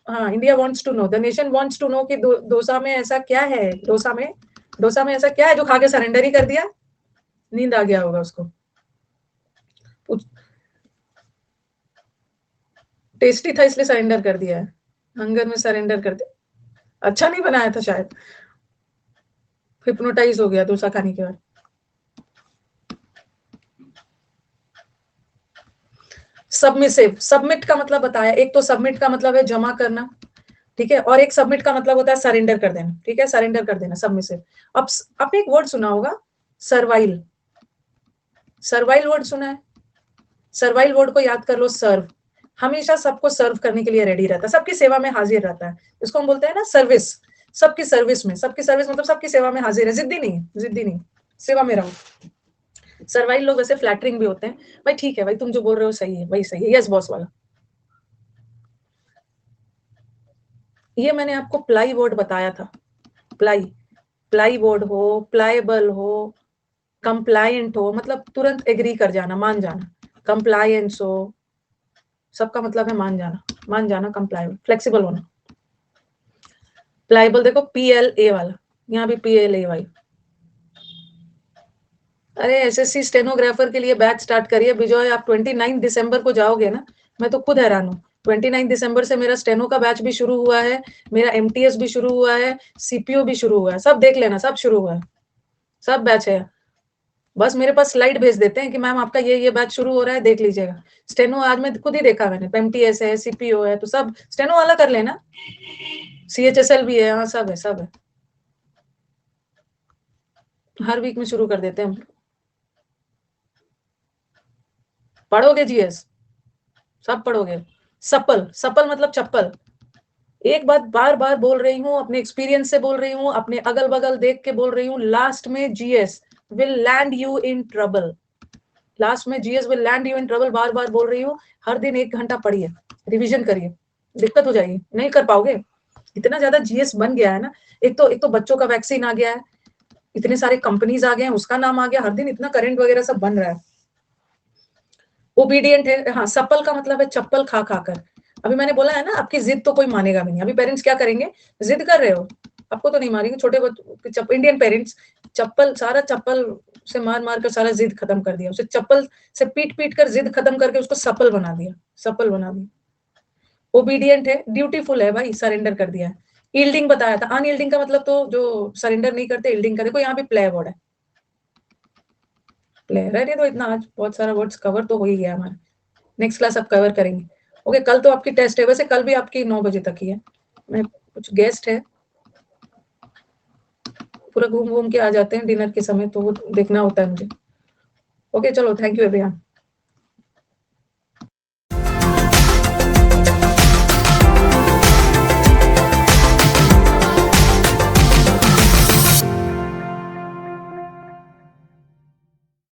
हाँ, India wants to know, the nation wants to know कि डोसा में ऐसा क्या है, डोसा में ऐसा क्या है जो खा के सरेंडर ही कर दिया? नींद आ गया होगा उसको। टेस्टी था इसलिए सरेंडर कर दिया है, हंगर में सरेंडर कर दिया। अच्छा नहीं बनाया था शायद, हिप्नोटाइज हो गया डोसा खाने के बाद। सबमिसिव, सबमिट का मतलब बताया, एक तो सबमिट का मतलब है जमा करना, ठीक है, और एक सबमिट का मतलब होता है सरेंडर कर देना, ठीक है, सरेंडर कर देना, सबमिसिव। अब आपने एक वर्ड सुना होगा, सर्वाइल, सर्वाइल वर्ड सुना है? सर्वाइल वर्ड को याद कर लो, सर्व, हमेशा सबको सर्व करने के लिए रेडी रहता है, सबकी सेवा में हाजिर रहता है, इसको हम बोलते हैं ना सर्विस, सबकी सर्विस में, सबकी सर्विस मतलब सबकी सेवा में हाजिर है, जिद्दी नहीं, जिद्दी नहीं, सेवा में रहो। सर्वाइल लोग वैसे फ्लैटरिंग भी होते हैं, भाई ठीक है भाई, तुम जो बोल रहे हो सही है, वही सही है, यस बॉस वाला। ये मैंने आपको प्लाई वर्ड बताया था, प्लाई, प्लाई वर्ड हो, प्लाइबल हो, कंप्लायंट हो, मतलब तुरंत एग्री कर जाना, मान जाना, कंप्लायंस हो, सबका मतलब है मान जाना, कंप्लायंट, फ्लेक्सिबल होना। प्लाइबल देखो PLA वाला, यहाँ भी PLAY। अरे एसएससी स्टेनोग्राफर के लिए बैच स्टार्ट करिए बिजॉय, आप 29 दिसंबर को जाओगे ना, मैं तो खुद हैरान हूँ, 29 दिसंबर से मेरा स्टेनो का बैच भी शुरू हुआ है, मेरा MTS भी शुरू हुआ है, CPO भी शुरू हुआ है, सब देख लेना, सब शुरू हुआ है, सब बैच है। बस मेरे पास स्लाइड भेज देते हैं कि मैम आपका ये बैच शुरू हो रहा है, देख लीजिएगा। स्टेनो आज मैं खुद ही देखा मैंने, MTS है, CPO है, तो सब स्टेनो वाला कर लेना, CHSL भी है, हाँ सब है, सब है, हर वीक में शुरू कर देते हैं हम। पढ़ोगे GS, सब पढ़ोगे। सपल, सपल मतलब चप्पल, एक बात बार बार बोल रही हूँ, अपने एक्सपीरियंस से बोल रही हूँ, अपने अगल बगल देख के बोल रही हूँ, लास्ट में GS will land you in trouble, last में GS will land you in trouble, बार बार बोल रही हूँ, हर दिन 1 घंटा पढ़िए, रिविजन करिए, दिक्कत हो जाएगी, नहीं कर पाओगे, इतना ज्यादा GS बन गया है ना, एक तो बच्चों का वैक्सीन आ गया है, इतने सारे कंपनीज आ गए हैं, उसका नाम आ गया, हर दिन इतना करंट वगैरह सब बन रहा है। ओबीडियंट है, हाँ, सपल का मतलब है चप्पल खा खाकर, अभी मैंने बोला है ना, आपकी जिद तो कोई मानेगा भी नहीं, अभी पेरेंट्स क्या करेंगे, जिद कर रहे हो, आपको तो नहीं मारेंगे, छोटे बच्चे, इंडियन पेरेंट्स चप्पल, सारा चप्पल से मार मार कर सारा जिद खत्म कर दिया, उसे चप्पल से पीट पीट कर जिद खत्म करके उसको सपल बना दिया, सपल बना दिया। ओबीडियंट है, ड्यूटीफुल है भाई, सरेंडर कर दिया है। ईल्डिंग बताया था, अनईल्डिंग का मतलब तो जो सरेंडर नहीं करते, ईल्डिंग का, देखो यहाँ पे प्ले वर्ड है, प्ले, रहने दो, इतना आज बहुत सारा वर्ड्स कवर तो हो ही गया हमारा, नेक्स्ट क्लास आप कवर करेंगे। ओके, कल तो आपकी टेस्ट है, वैसे कल भी आपकी 9 बजे तक ही है, मैं कुछ गेस्ट है, पूरा घूम घूम के आ जाते हैं डिनर के समय, तो वो देखना होता है मुझे। ओके चलो, थैंक यू एवरीवन।